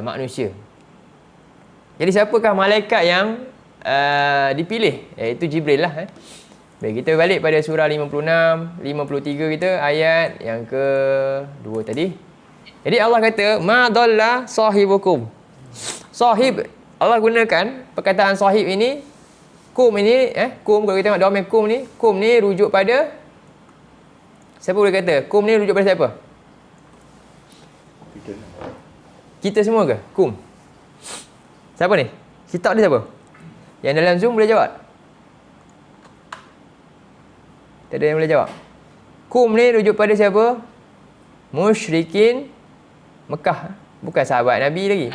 manusia. Jadi siapakah malaikat yang dipilih? Iaitu Jibril lah. Baik, kita balik pada surah 56, 53 kita, ayat yang ke-2 tadi. Jadi Allah kata, ma dhalla sahibukum. Sahib, Allah gunakan perkataan sahib ini, kum ini, kum, kalau kita tengok domain kum ni rujuk pada, siapa boleh kata? Kum ni rujuk pada siapa? Kita semua ke? Kum. Siapa ni? Kitab dia siapa? Yang dalam Zoom boleh jawab? Tak ada yang boleh jawab. Kum ni rujuk pada siapa? Musyrikin Mekah. Bukan sahabat Nabi lagi.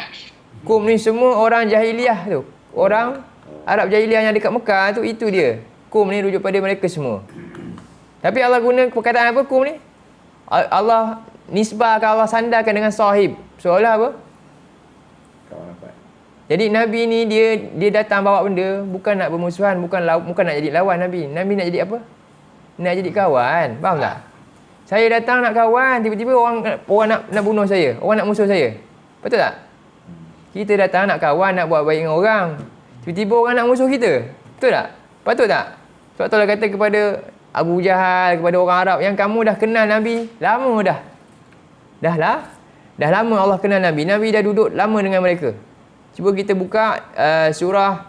Kum ni semua orang jahiliah tu. Orang Arab jahiliah yang dekat Mekah tu, itu dia. Kum ni rujuk pada mereka semua. Tapi Allah guna perkataan apa kum ni? Allah nisbahkan, Allah sandarkan dengan sahib. Seolah apa? Jadi Nabi ni dia datang bawa benda, bukan nak bermusuhan, bukan nak jadi lawan Nabi. Nabi nak jadi apa? Nak jadi kawan. Faham tak? Saya datang nak kawan, tiba-tiba orang nak bunuh saya, orang nak musuh saya. Betul tak? Kita datang nak kawan, nak buat baik dengan orang, tiba-tiba orang nak musuh kita. Betul tak? Patut tak? Sebab tu Allah kata kepada Abu Jahal, kepada orang Arab, yang kamu dah kenal Nabi lama dah. Dah lama Allah kenal Nabi. Nabi dah duduk lama dengan mereka. Cuba kita buka surah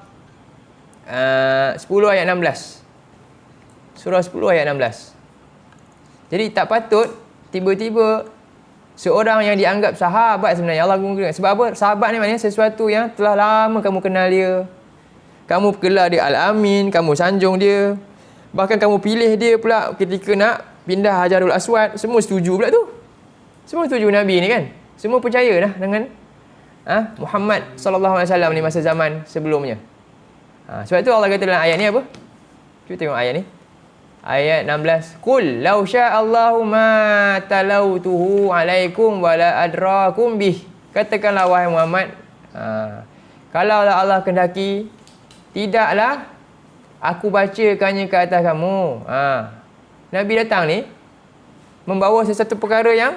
10 ayat 16. Surah 10 ayat 16. Jadi tak patut tiba-tiba seorang yang dianggap sahabat sebenarnya Allah gunakan. Sebab apa? Sahabat ni maknanya sesuatu yang telah lama kamu kenal dia. Kamu gelar dia Al-Amin, kamu sanjung dia. Bahkan kamu pilih dia pula ketika nak pindah Hajarul Aswad. Semua setuju pula tu. Semua setuju Nabi ni kan. Semua percaya dah dengan Muhammad sallallahu alaihi wasallam ni masa zaman sebelumnya. Sebab tu Allah kata dalam ayat ni apa? Cuba tengok ayat ni. Ayat 16. Qul law sya'allahu ma talautuhu alaikum wala adrakum bih. Katakanlah wahai Muhammad, kalaulah Allah kehendaki, tidaklah aku bacakannya ke atas kamu. Nabi datang ni membawa sesuatu perkara yang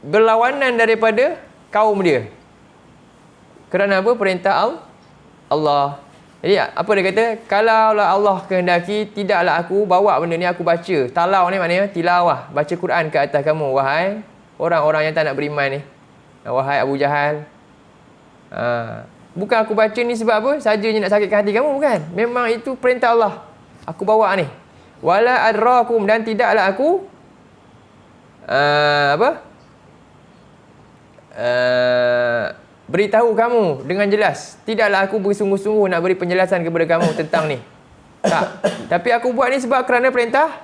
berlawanan daripada kaum dia. Kerana apa? Perintah Allah. Jadi apa dia kata? Kalaulah Allah kehendaki, tidaklah aku bawa benda ni, aku baca. Talau ni maknanya tilawah, baca Quran ke atas kamu, wahai orang-orang yang tak nak beriman ni. Wahai Abu Jahal. Bukan aku baca ni sebab apa? Sajanya nak sakitkan hati kamu, bukan. Memang itu perintah Allah. Aku bawa ni. Wala adrakum, dan tidaklah aku beritahu kamu dengan jelas. Tidaklah aku bersungguh-sungguh nak beri penjelasan kepada kamu tentang ni. Tak. Tapi aku buat ni sebab kerana perintah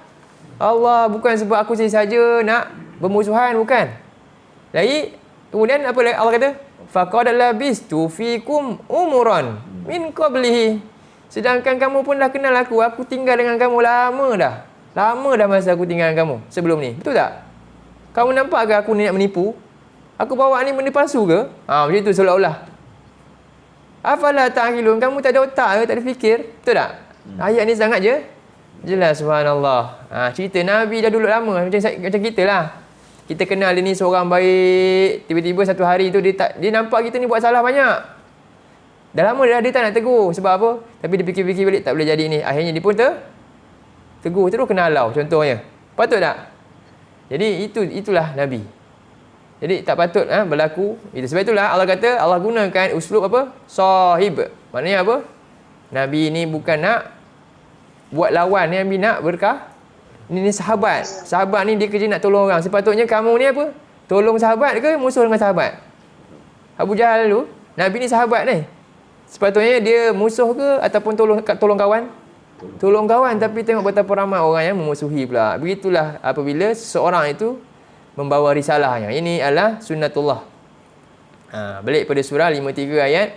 Allah, bukan sebab aku saja nak bermusuhan, bukan. Jadi kemudian apa Allah kata? Faqad labistu fikum umuran min qablihi. Sedangkan kamu pun dah kenal aku tinggal dengan kamu lama dah. Lama dah masa aku tinggal dengan kamu sebelum ni. Betul tak? Kamu nampak ke aku ni nak menipu? Aku bawa ni benda palsu ke? Macam tu seolah-olah. Afala ta'qilun, kamu tak ada otak ke, tak ada fikir? Betul tak? Ayat ni sangat je jelas, subhanallah. Cerita Nabi dah dulu lama, macam kita lah. Kita kenal dia ni seorang baik, tiba-tiba satu hari tu dia nampak kita ni buat salah banyak. Dah lama dah dia tak nak tegur. Sebab apa? Tapi dia fikir-fikir balik, tak boleh jadi ni. Akhirnya dia pun tegur, terus kena halau contohnya. Patut tak? Jadi itulah Nabi. Jadi tak patut berlaku itu. Sebab itulah Allah kata, Allah gunakan uslub apa? Sahib. Maknanya apa? Nabi ni bukan nak buat lawan, Nabi nak berkah. Ini sahabat. Sahabat ni dia kerja nak tolong orang. Sepatutnya kamu ni apa? Tolong sahabat ke musuh dengan sahabat? Abu Jahal dulu, Nabi ni sahabat ni. Sepatutnya dia musuh ke ataupun tolong kawan? Tolong kawan, tapi tengok betapa ramai orang yang memusuhi pula. Begitulah apabila seseorang itu membawa risalahnya. Ini adalah sunnatullah. Balik pada surah 53 ayat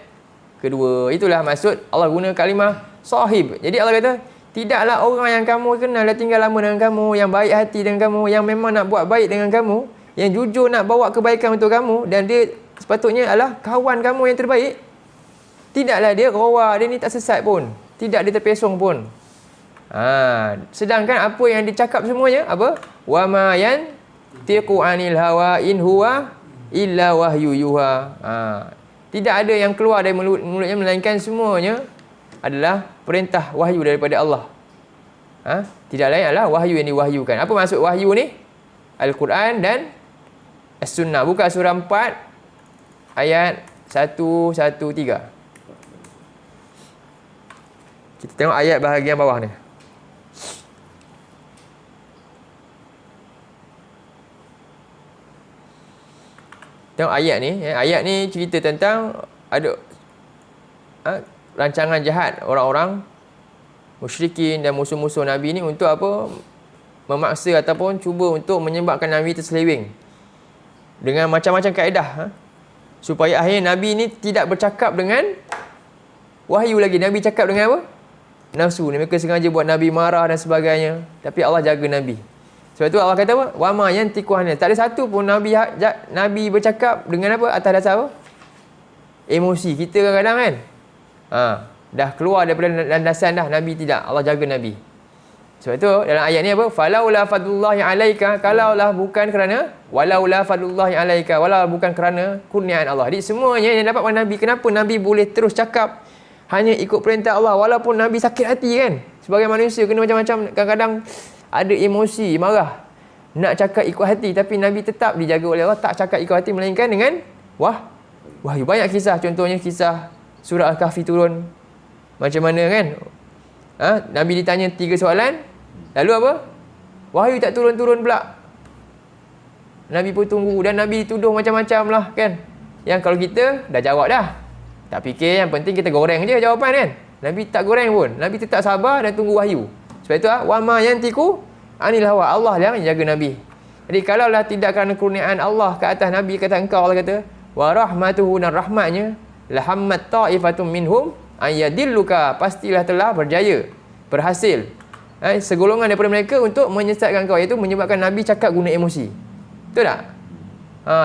kedua. Itulah maksud Allah guna kalimah sahib. Jadi Allah kata, tidaklah orang yang kamu kenal dah tinggal lama dengan kamu, yang baik hati dengan kamu, yang memang nak buat baik dengan kamu, yang jujur nak bawa kebaikan untuk kamu, dan dia sepatutnya adalah kawan kamu yang terbaik. Tidaklah dia rawa, dia ni tak sesat pun, tidak dia terpesong pun. Sedangkan apa yang dicakap semuanya apa? Wa ma yantiqu anil hawa in huwa illa wahyu yuha. Tidak ada yang keluar dari mulutnya melainkan semuanya adalah perintah wahyu daripada Allah. Tidak lain adalah wahyu yang diwahyukan. Apa maksud wahyu ni? Al-Quran dan As-Sunnah. Buka surah 4 ayat 113. Kita tengok ayat bahagian bawah ni. Tengok ayat ni. Ayat ni cerita tentang ada rancangan jahat orang-orang musyrikin dan musuh-musuh Nabi ni untuk apa? Memaksa ataupun cuba untuk menyebabkan Nabi terseleweng dengan macam-macam kaedah, supaya akhirnya Nabi ni tidak bercakap dengan wahyu lagi. Nabi cakap dengan apa? Nafsu. Mereka sengaja buat Nabi marah dan sebagainya, tapi Allah jaga Nabi. Sebab tu Allah kata apa? Wa ma yantiqu anil. Tak ada satu pun Nabi bercakap dengan apa? Atas dasar apa? Emosi. Kita kadang-kadang kan dah keluar daripada landasan dah. Nabi tidak. Allah jaga Nabi. Sebab itu dalam ayat ni apa? Falaula fadlullahi alaika, kalaulah bukan kerana, walaula fadlullahi alaika, walau bukan kerana kurniaan Allah. Jadi semuanya yang dapat pada Nabi. Kenapa Nabi boleh terus cakap hanya ikut perintah Allah walaupun Nabi sakit hati kan? Sebagai manusia kena macam-macam, kadang-kadang ada emosi, marah, nak cakap ikut hati, tapi Nabi tetap dijaga oleh Allah, tak cakap ikut hati melainkan dengan wahyu. Banyak kisah, contohnya kisah surah Al-Kahfi turun macam mana kan? Nabi ditanya 3 soalan, lalu apa? Wahyu tak turun-turun pula. Nabi pun tunggu, dan Nabi tuduh macam-macam lah kan? Yang kalau kita dah jawab dah, tak fikir, yang penting kita goreng je jawapan kan? Nabi tak goreng pun, Nabi tetap sabar dan tunggu wahyu. Sebab itu wa ma yantiqu anil hawa, Allah yang jaga Nabi. Jadi kalaulah tidak kerana kurniaan Allah ke atas Nabi, kata engkau, Allah kata wa rahmatuhu, dan rahmatnya, lahammat ta'ifatum minhum Ayadilluka, pastilah telah berjaya, berhasil. Segolongan daripada mereka untuk menyesatkan kau, iaitu menyebabkan Nabi cakap guna emosi. Betul tak?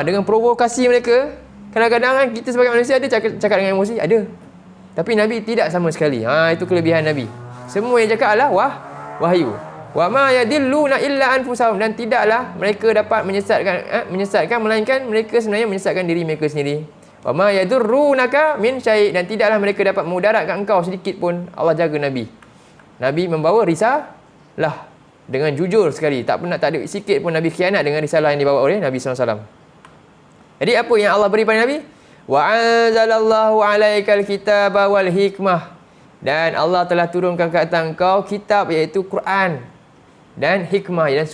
Dengan provokasi mereka, kadang-kadang kan kita sebagai manusia ada cakap dengan emosi, ada. Tapi Nabi tidak sama sekali. Itu kelebihan Nabi. Semua yang cakap adalah wahyu. Wa ma yadilluna illa anfusahum, dan tidaklah mereka dapat menyesatkan melainkan mereka sebenarnya menyesatkan diri mereka sendiri. Wa ma yadurrunaka min syai', dan tidaklah mereka dapat mudaratkan engkau sedikit pun. Allah jaga Nabi. Nabi membawa risalah dengan jujur sekali. Tak ada sikit pun Nabi khianat dengan risalah yang dibawa oleh Nabi SAW. Jadi apa yang Allah beri pada Nabi? Wa anzalallahu alaikal kitaba wal hikmah, dan Allah telah turunkan ke atas engkau kitab, iaitu Quran, dan hikmah dan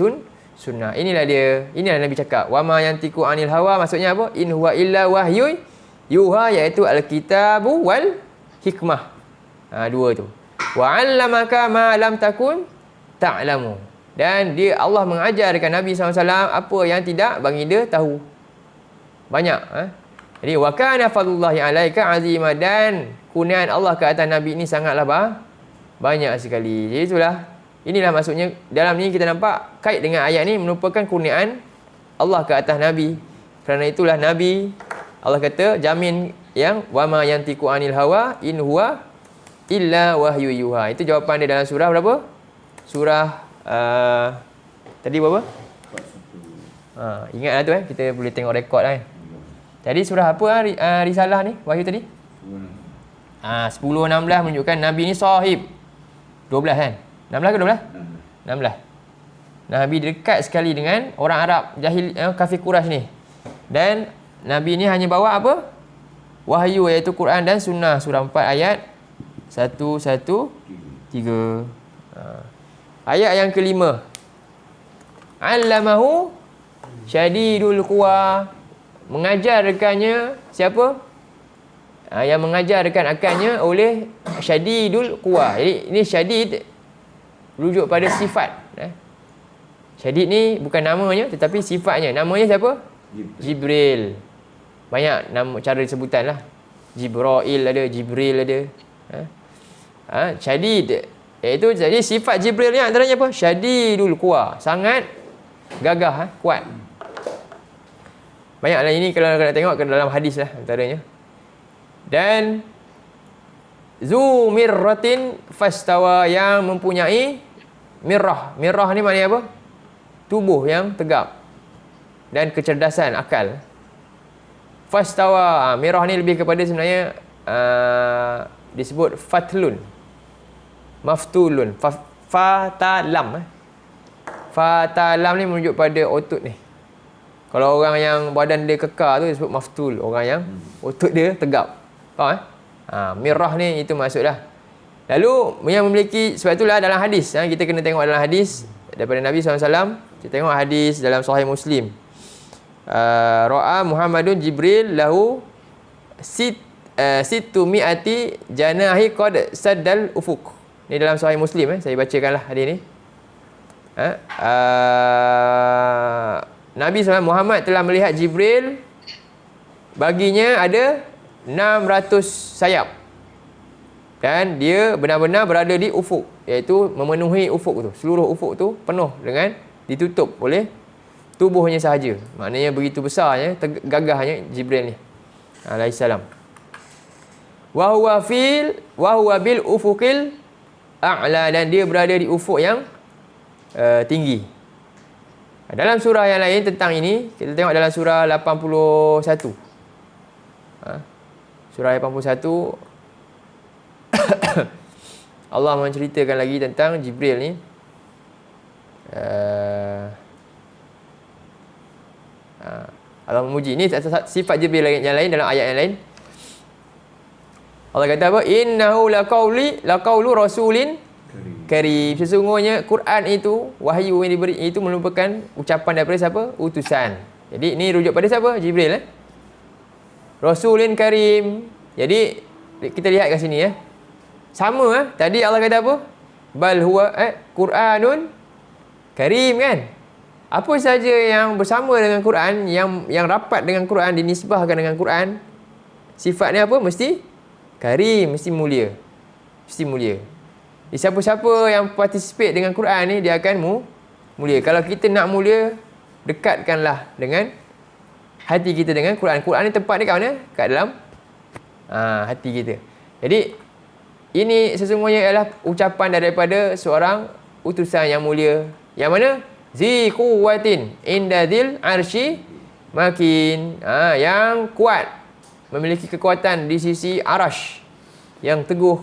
sunnah. Inilah Nabi cakap. Wa ma yantiqu anil hawa, maksudnya apa? In huwa illa wahyu yuha, iaitu al-kitabu wal hikmah. Dua tu. Wa 'allamaka ma lam takun ta'lamu, dan Allah mengajarkan Nabi SAW apa yang tidak baginda tahu. Banyak. Jadi wa kana fadlullahi 'alaika 'azima, dan kurniaan Allah ke atas Nabi ini sangatlah banyak sekali. Jadi inilah maksudnya dalam ni kita nampak kait dengan ayat ni merupakan kurniaan Allah ke atas Nabi. Kerana itulah Nabi, Allah kata jamin yang wa ma yantiqu anil hawa in huwa illa wahyu yuha. Itu jawapan dia dalam surah berapa? Surah tadi berapa? Ingatlah tu kita boleh tengok rekod Jadi surah apa risalah ni, wahyu tadi? 10-16 menunjukkan Nabi ni sahib. 12 kan? 16 ke 12? 16. Nabi dekat sekali dengan orang Arab jahil, kafir Quraisy ni. Dan Nabi ni hanya bawa apa? Wahyu, iaitu Quran dan sunnah. Surah 4 ayat 113. Ayat yang kelima. Allamahu syadidul quwa, mengajarkannya siapa? Yang mengajarkan akannya oleh syadidul quwa. Jadi ini syadid rujuk pada sifat. Syadid ni bukan namanya tetapi sifatnya. Namanya siapa? Jibril. Banyak nama cara sebutan lah. Jibrail ada, Jibril ada. Syadid, iaitu jadi sifat Jibril ni antaranya apa? Syadidul quwa, sangat gagah, kuat. Banyaklah ini kalau nak tengok ke dalam hadis lah antaranya. Dan zu mirratin fastawa, yang mempunyai mirrah. Mirrah ni maknanya apa? Tubuh yang tegap dan kecerdasan akal. Fastawa, mirrah ni lebih kepada sebenarnya disebut fatlun, maftulun, fatalam. Fatalam ni menunjuk pada otot ni. Kalau orang yang badan dia kekar tu disebut maftul, orang yang otot dia tegap. Faham mirrah ni itu maksudlah. Lalu yang memiliki, sebab itulah dalam hadis kita kena tengok dalam hadis daripada Nabi SAW. Kita tengok hadis dalam Sahih Muslim. Ra'a Muhammadun Jibril lahu situ mi'ati janahi qad saddal ufuq. Ni dalam Sahih Muslim saya bacakanlah hadis ni. Nabi SAW Muhammad telah melihat Jibril, baginya ada 600 sayap. Dan dia benar-benar berada di ufuk, iaitu memenuhi ufuk tu. Seluruh ufuk tu penuh dengan ditutup oleh tubuhnya sahaja. Maknanya begitu besarnya, gagahnya Jibril ni alaihissalam. Wa huwa bil ufuqil a'la, dan dia berada di ufuk yang tinggi. Dalam surah yang lain tentang ini, kita tengok dalam surah 81. Surah 81 Allah menceritakan lagi tentang Jibril ni. Allah memuji. Ini sifat Jibril yang lain dalam ayat yang lain. Allah kata apa? Innahu laqaulu rasulin karim. Sesungguhnya Quran itu, wahyu yang diberi itu merupakan ucapan daripada siapa? Utusan. Jadi ini rujuk pada siapa? Jibril. Rasulin karim. Jadi kita lihat kat sini sama tadi Allah kata apa? Bal huwa Quranun karim kan? Apa saja yang bersama dengan Quran, yang rapat dengan Quran, dinisbahkan dengan Quran, sifatnya apa? Mesti karim, mesti mulia. Mesti mulia. Jadi siapa-siapa yang participate dengan Quran ni, dia akan mulia. Kalau kita nak mulia, dekatkanlah dengan hati kita dengan Quran. Quran ni tempat dia kat mana? Kat dalam hati kita. Jadi ini sesungguhnya ialah ucapan daripada seorang utusan yang mulia. Yang mana? Zi quwwatin inda dzil arsy makin. Yang kuat, memiliki kekuatan di sisi arash yang teguh.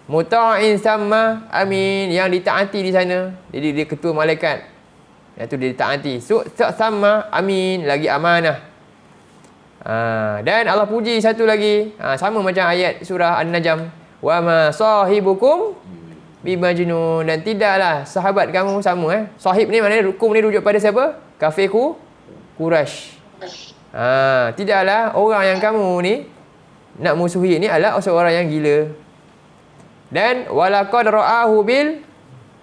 Muta'in sama amin, yang ditaati di sana. Jadi dia ketua malaikat. Yang tu dia ditaati. Sama amin, lagi amanah. Dan Allah puji satu lagi, sama macam ayat surah An-Najm, wa ma sahibukum bimajnun, dan tidaklah sahabat kamu sama. Sahib ni maknanya kum ni rujuk pada siapa? Kafir Quraisy. Tidaklah orang yang kamu ni nak musuhi ni adalah seorang yang gila. Dan walaqad ra'ahu bil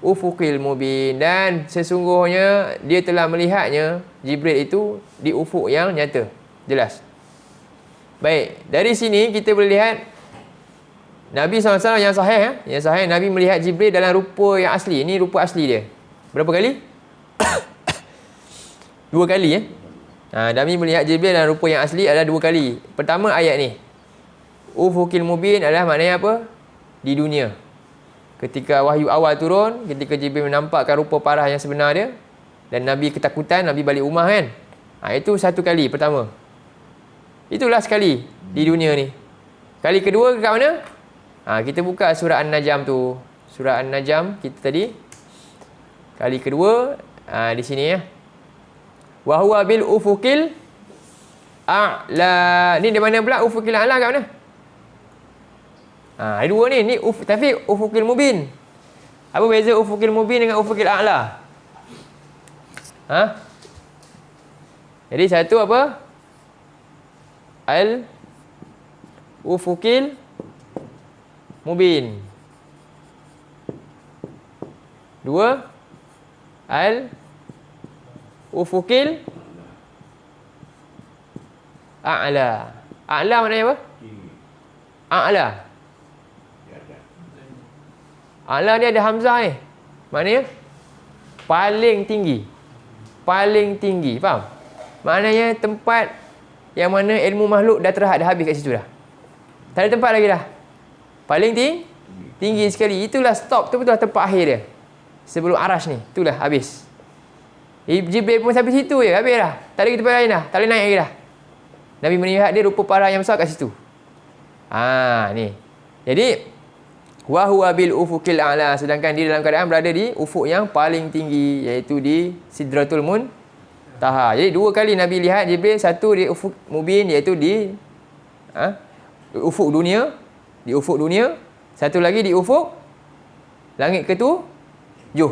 ufuqil mubin, dan sesungguhnya dia telah melihatnya, Jibril itu, di ufuk yang nyata, jelas. Baik, dari sini kita boleh lihat Nabi SAW yang sahih, yang sahih, Nabi melihat Jibril dalam rupa yang asli. Ini rupa asli dia. Berapa kali? 2 kali. Nabi melihat Jibril dalam rupa yang asli adalah 2 kali. Pertama ayat ni, ufukil mubin adalah maknanya apa? Di dunia. Ketika wahyu awal turun, ketika Jibril menampakkan rupa parah yang sebenar dia, dan Nabi ketakutan, Nabi balik rumah kan. Itu 1 kali pertama. Itulah sekali di dunia ni. Kali kedua kat mana? Kita buka surah An-Najm tu. Surah An-Najm kita tadi. Kali kedua di sini ya. Wa huwa bil ufukil a'la. Ni di mana pula ufukil a'la kat mana? Ada 2 ni. Ni tapi ufukil mubin. Apa beza ufukil mubin dengan ufukil a'la? Jadi satu apa? Al ufukil mubin. 2 al ufukil a'la. A'la maknanya apa? A'la. A'la ni ada hamzah ni. Maknanya paling tinggi. Paling tinggi, faham? Maknanya tempat yang mana ilmu makhluk dah terhad, dah habis kat situ dah. Tak ada tempat lagi dah. Paling tinggi sekali. Itulah stop tu, betul tempat akhir dia. Sebelum arash ni, itulah habis. Jibril pun sampai situ je, habis dah. Tak ada tempat lain dah, tak boleh naik lagi dah. Nabi melihat dia rupa parah yang besar kat situ. Ni. Jadi wa huwa bil ufuqil a'la, sedangkan dia dalam keadaan berada di ufuk yang paling tinggi, iaitu di Sidratul Muntaha. Jadi 2 kali Nabi lihat Jibril, satu di ufuk mubin, iaitu di ufuk dunia, di ufuk dunia, satu lagi di ufuk langit ke-7. 2.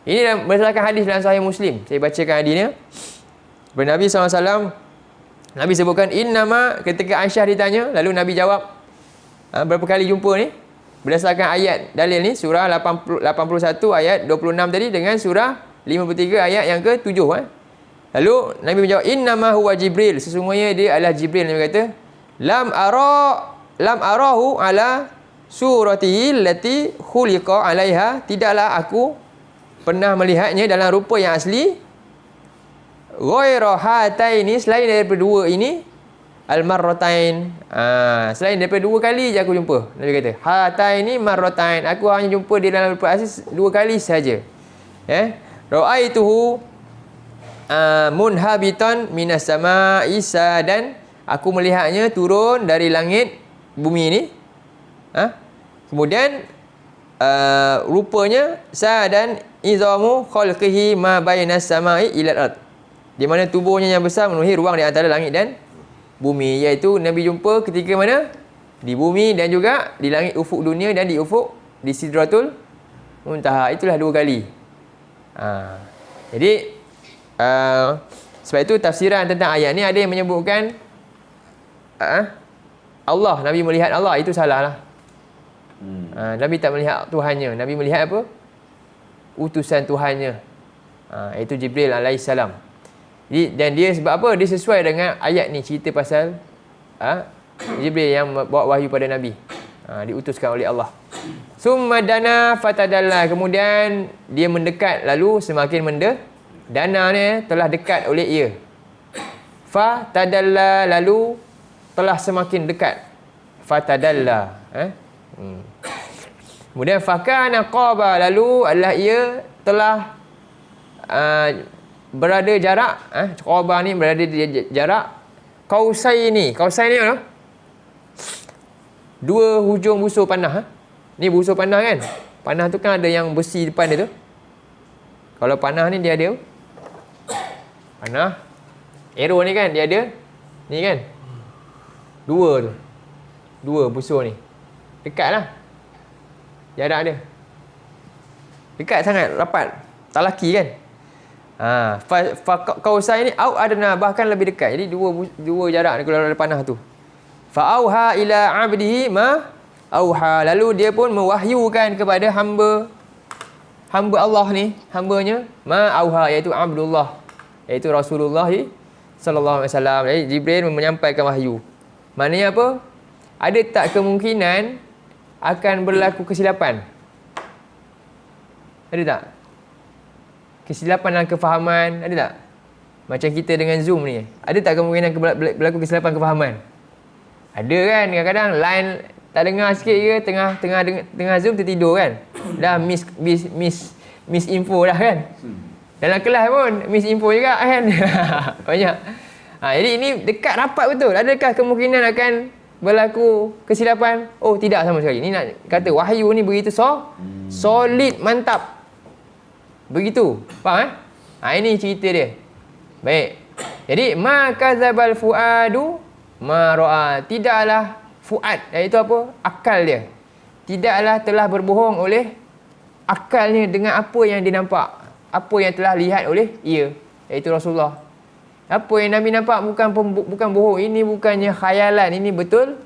Ini berdasarkan hadis dalam Sahih Muslim. Saya bacakan hadisnya. Nabi SAW, Nabi sebutkan innama, ketika Aisyah ditanya, lalu Nabi jawab, berapa kali jumpa ni? Berdasarkan ayat dalil ni, surah 81 ayat 26 tadi dengan surah 53 ayat yang ke-7. Lalu Nabi menjawab, innama huwa Jibril, sesungguhnya dia adalah Jibril. Nabi kata, lam arahu ala suratihi allati khuliqa alaiha, tidaklah aku pernah melihatnya dalam rupa yang asli, ghairu hataini, selain daripada 2 ini, al-marratain, selain daripada 2 kali je aku jumpa. Nabi kata, hataini marratain, aku hanya jumpa dia dalam rupa asli 2 kali saja. Ra'aituhu munhabitan minas sama'i, dan aku melihatnya turun dari langit bumi ni. Kemudian rupanya dan izamu khalqihi ma bainas sama'i ilal ard, di mana tubuhnya yang besar memenuhi ruang di antara langit dan bumi, iaitu Nabi jumpa ketika mana? Di bumi dan juga di langit ufuk dunia dan di ufuk di Sidratul Muntaha. Itulah 2 kali. Jadi sebab itu tafsiran tentang ayat ni ada yang menyebutkan Allah, Nabi melihat Allah, itu salah lah. Nabi tak melihat Tuhannya. Nabi melihat apa? Utusan Tuhannya, iaitu Jibril alaihissalam. Dan dia sebab apa? Dia sesuai dengan ayat ni, cerita pasal Jibril yang bawa wahyu pada Nabi. Diutuskan oleh Allah. Summa dana fatadalla. Kemudian dia mendekat, lalu semakin dana ni telah dekat oleh ia. Fatadalla, lalu telah semakin dekat. Fatadalla. Kemudian fakana qaba, lalu adalah ia telah berada jarak. Qaba ni berada di jarak. Kausaini apa? Dua hujung busur panah. Ni busur panah kan? Panah tu kan ada yang besi depan dia tu. Kalau panah ni dia ada panah. Arrow ni kan dia ada ni kan? Dua tu. Dua busur ni. Dekat lah. Jarak dia. Dekat sangat, rapat. Tak laki kan? Kausai ni au adna, bahkan lebih dekat. Jadi dua jarak ni kalau ada panah tu. Fa'auha ila 'abdihi ma auha, lalu dia pun mewahyukan kepada hamba Allah ni, hambanya ma auha, iaitu Abdullah, iaitu Rasulullah sallallahu alaihi wasallam. Jadi Jibril menyampaikan wahyu. Maknanya apa? Ada tak kemungkinan akan berlaku kesilapan? Ada tak? Kesilapan dalam kefahaman, ada tak? Macam kita dengan Zoom ni. Ada tak kemungkinan berlaku kesilapan kefahaman? Ada kan, kadang-kadang line tak dengar sikit ke, tengah Zoom tertidur kan. Dah miss info dah kan. Dalam kelas pun miss info juga kan. Banyak. Jadi ini dekat rapat betul. Adakah kemungkinan akan berlaku kesilapan? Oh, tidak sama sekali. Ini nak kata wahyu ni begitu solid, mantap. Begitu. Faham ini cerita dia. Baik. Jadi ma kadzabal fuadu ma ra'a, tidaklah fuad, iaitu apa? Akal dia. Tidaklah telah berbohong oleh akalnya dengan apa yang dia nampak, apa yang telah lihat oleh ia, iaitu Rasulullah. Apa yang Nabi nampak bukan bohong, ini bukannya khayalan, ini betul,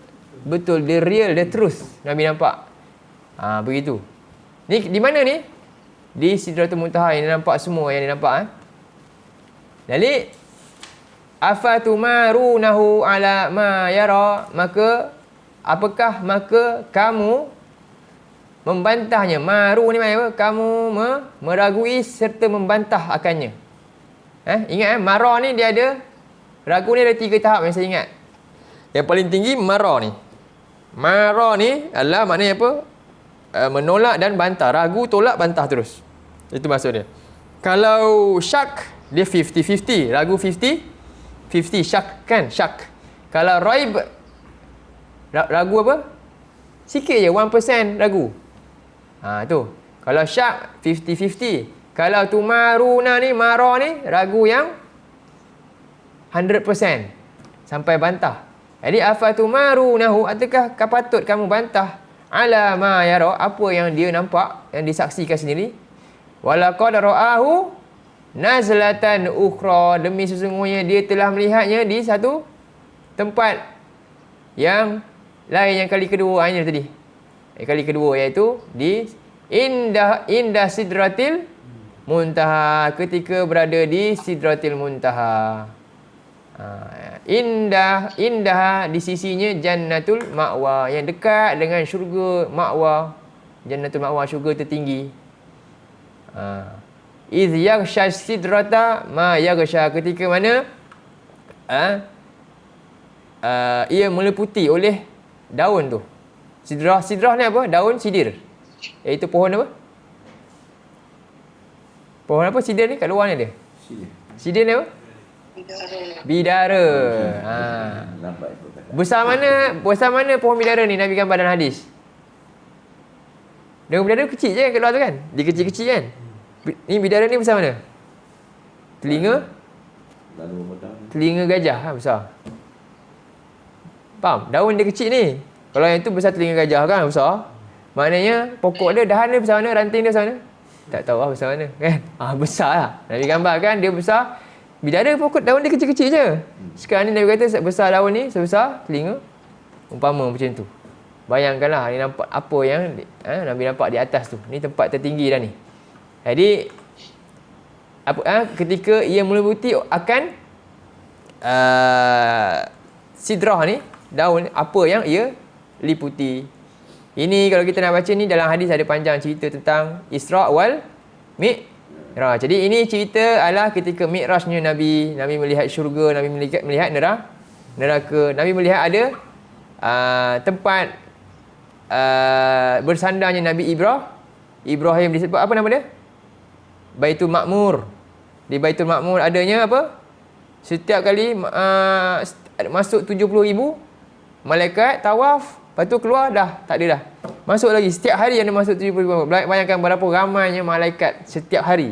the real, the truth Nabi nampak. Begitu. Ni di mana ni? Di Sidratul Muntaha, yang dia nampak semua yang dia nampak. Jadi afatumarunahu ala ma yara, apakah kamu membantahnya? Maru ni maknanya apa? Kamu meragui serta membantah akannya. Ingat mara ni dia ada, ragu ni ada 3 tahap yang saya ingat. Yang paling tinggi mara ni. Mara ni adalah maknanya apa? Menolak dan bantah. Ragu, tolak, bantah terus. Itu maksud dia. Kalau syak, dia 50-50. Ragu 50, syak kan? Syak. Kalau raib, ragu apa? Sikit je, 1% ragu. Tu. Kalau syak, 50-50. Kalau tumaruna ni, mara ni, ragu yang 100%. Sampai bantah. Jadi, afatumarunahu, adakah patut kamu bantah ala ma yara, apa yang dia nampak, yang disaksikan sendiri. Walaqad ra'ahu nazlatan ukhra, demi sesungguhnya dia telah melihatnya di satu tempat yang lain, yang kali kedua ini tadi. Kali kedua iaitu di indah sidratil muntaha, ketika berada di sidratil muntaha. Indah di sisinya jannatul ma'wa, yang dekat dengan syurga ma'wa. Jannatul ma'wa, syurga tertinggi. Iz yaghsha sidrata ma yaghsha, ketika mana ia meliputi oleh daun tu. Sidrah ni apa? Daun sidir. Iaitu pohon apa? Pohon apa sidir ni? Kat luar ni dia. Sidir ni apa? Bidara. Besar mana pohon bidara ni Nabi gambar dalam hadis? Daun bidara kecil je kat luar tu kan? Dia kecil-kecil kan? Ni bidara ni besar mana? Telinga gajah besar. Faham? Daun dia kecil ni. Kalau yang tu besar telinga gajah kan, besar. Maknanya pokok dia, dahan dia besar mana? Ranting dia besar mana? Tak tahu lah besar mana kan? Besar lah. Nabi gambar kan dia besar. Bidara pokok daun dia kecil-kecil je. Sekarang ni Nabi kata besar daun ni sebesar telinga. Umpama macam tu. Bayangkanlah ni nampak apa yang Nabi nampak di atas tu. Ni tempat tertinggi dah ni. Jadi ketika ia meliputi akan sidrah ni, daun apa yang ia liputi. Ini kalau kita nak baca ni dalam hadis ada panjang cerita tentang Isra' wal Mi'raj. Jadi ini cerita adalah ketika Mi'rajnya Nabi. Nabi melihat syurga, Nabi melihat neraka. Nabi melihat ada tempat bersandarnya Nabi Ibrahim disebut apa nama dia? Baitul Ma'mur. Di Baitul Ma'mur adanya apa? Setiap kali masuk 70,000 malaikat tawaf. Lepas tu keluar dah, tak ada dah. Masuk lagi. Setiap hari ada masuk 70,000. Bayangkan berapa ramainya malaikat setiap hari.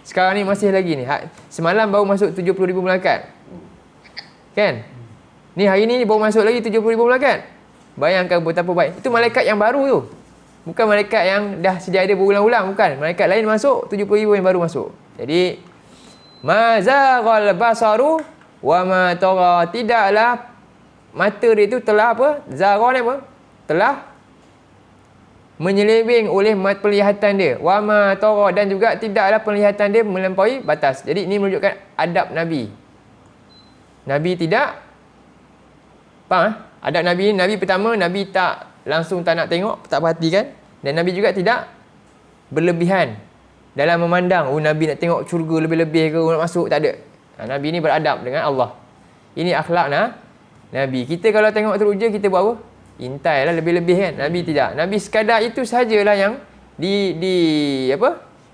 Sekarang ni masih lagi ni. Semalam baru masuk 70,000 malaikat. Kan? Ni hari ni baru masuk lagi 70,000 malaikat. Bayangkan betapa baik. Itu malaikat yang baru tu. Bukan malaikat yang dah sedia ada berulang-ulang. Bukan. Malaikat lain masuk, 70,000 yang baru masuk. Jadi, ma zaghal basaru wa ma tagha. Tidaklah mata dia tu telah apa? Zara ni apa? Telah menyeleweng oleh penglihatan dia. Wa ma tagha, dan juga tidaklah penglihatan dia melampaui batas. Jadi ini menunjukkan adab Nabi. Nabi tidak faham? Adab Nabi, Nabi pertama, Nabi tak langsung tak nak tengok, tak perhatikan. Dan Nabi juga tidak berlebihan dalam memandang. Oh, Nabi nak tengok syurga lebih-lebih ke, nak masuk, tak ada. Nabi ni beradab dengan Allah. Ini akhlak Nabi. Kita kalau tengok teruja, kita buat apa? Intai lah lebih-lebih kan. Nabi tidak. Nabi sekadar itu sajalah yang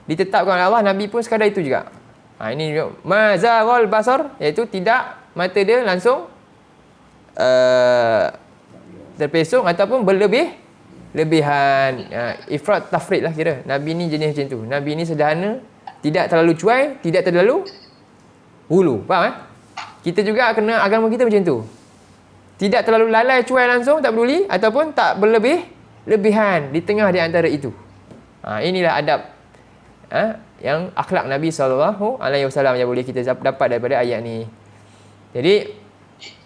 ditetapkan oleh Allah. Nabi pun sekadar itu juga. Ini mazarul basar, iaitu tidak mata dia langsung terpesong ataupun berlebihan. Ifrat tafrid lah kira. Nabi ni jenis macam tu. Nabi ni sederhana, tidak terlalu cuai, tidak terlalu hulu. Faham? Kita juga kena agama kita macam tu. Tidak terlalu lalai cuai langsung, tak peduli, ataupun tak berlebihan di tengah di antara itu. Inilah adab yang akhlak Nabi SAW yang boleh kita dapat daripada ayat ni. Jadi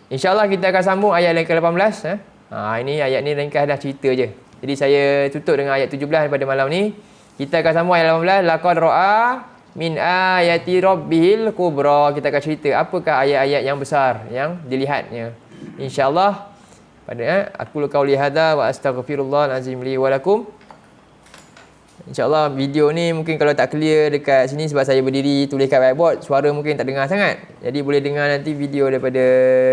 insya-Allah kita akan sambung ayat yang ke-18. Ini ayat ni ringkas dah cerita je. Jadi saya tutup dengan ayat 17 pada malam ni. Kita akan sambung ayat 18. Laqad ra'a min ayati rabbihil kubra. Kita akan cerita apakah ayat-ayat yang besar yang dilihatnya. InsyaAllah pada aku qauli hadza wa astaghfirullah azim li wa lakum. InsyaAllah video ni mungkin kalau tak clear dekat sini sebab saya berdiri tulis kat whiteboard, suara mungkin tak dengar sangat. Jadi boleh dengar nanti video daripada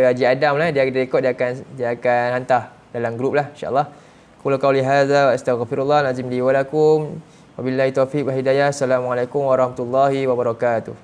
Haji Adam lah, dia rekod, dia akan hantar dalam grup lah insyaAllah. Aku qauli hadza wa astaghfirullah azim li wa lakum. Wabillahi taufiq wa hidayah. Assalamualaikum warahmatullahi wabarakatuh.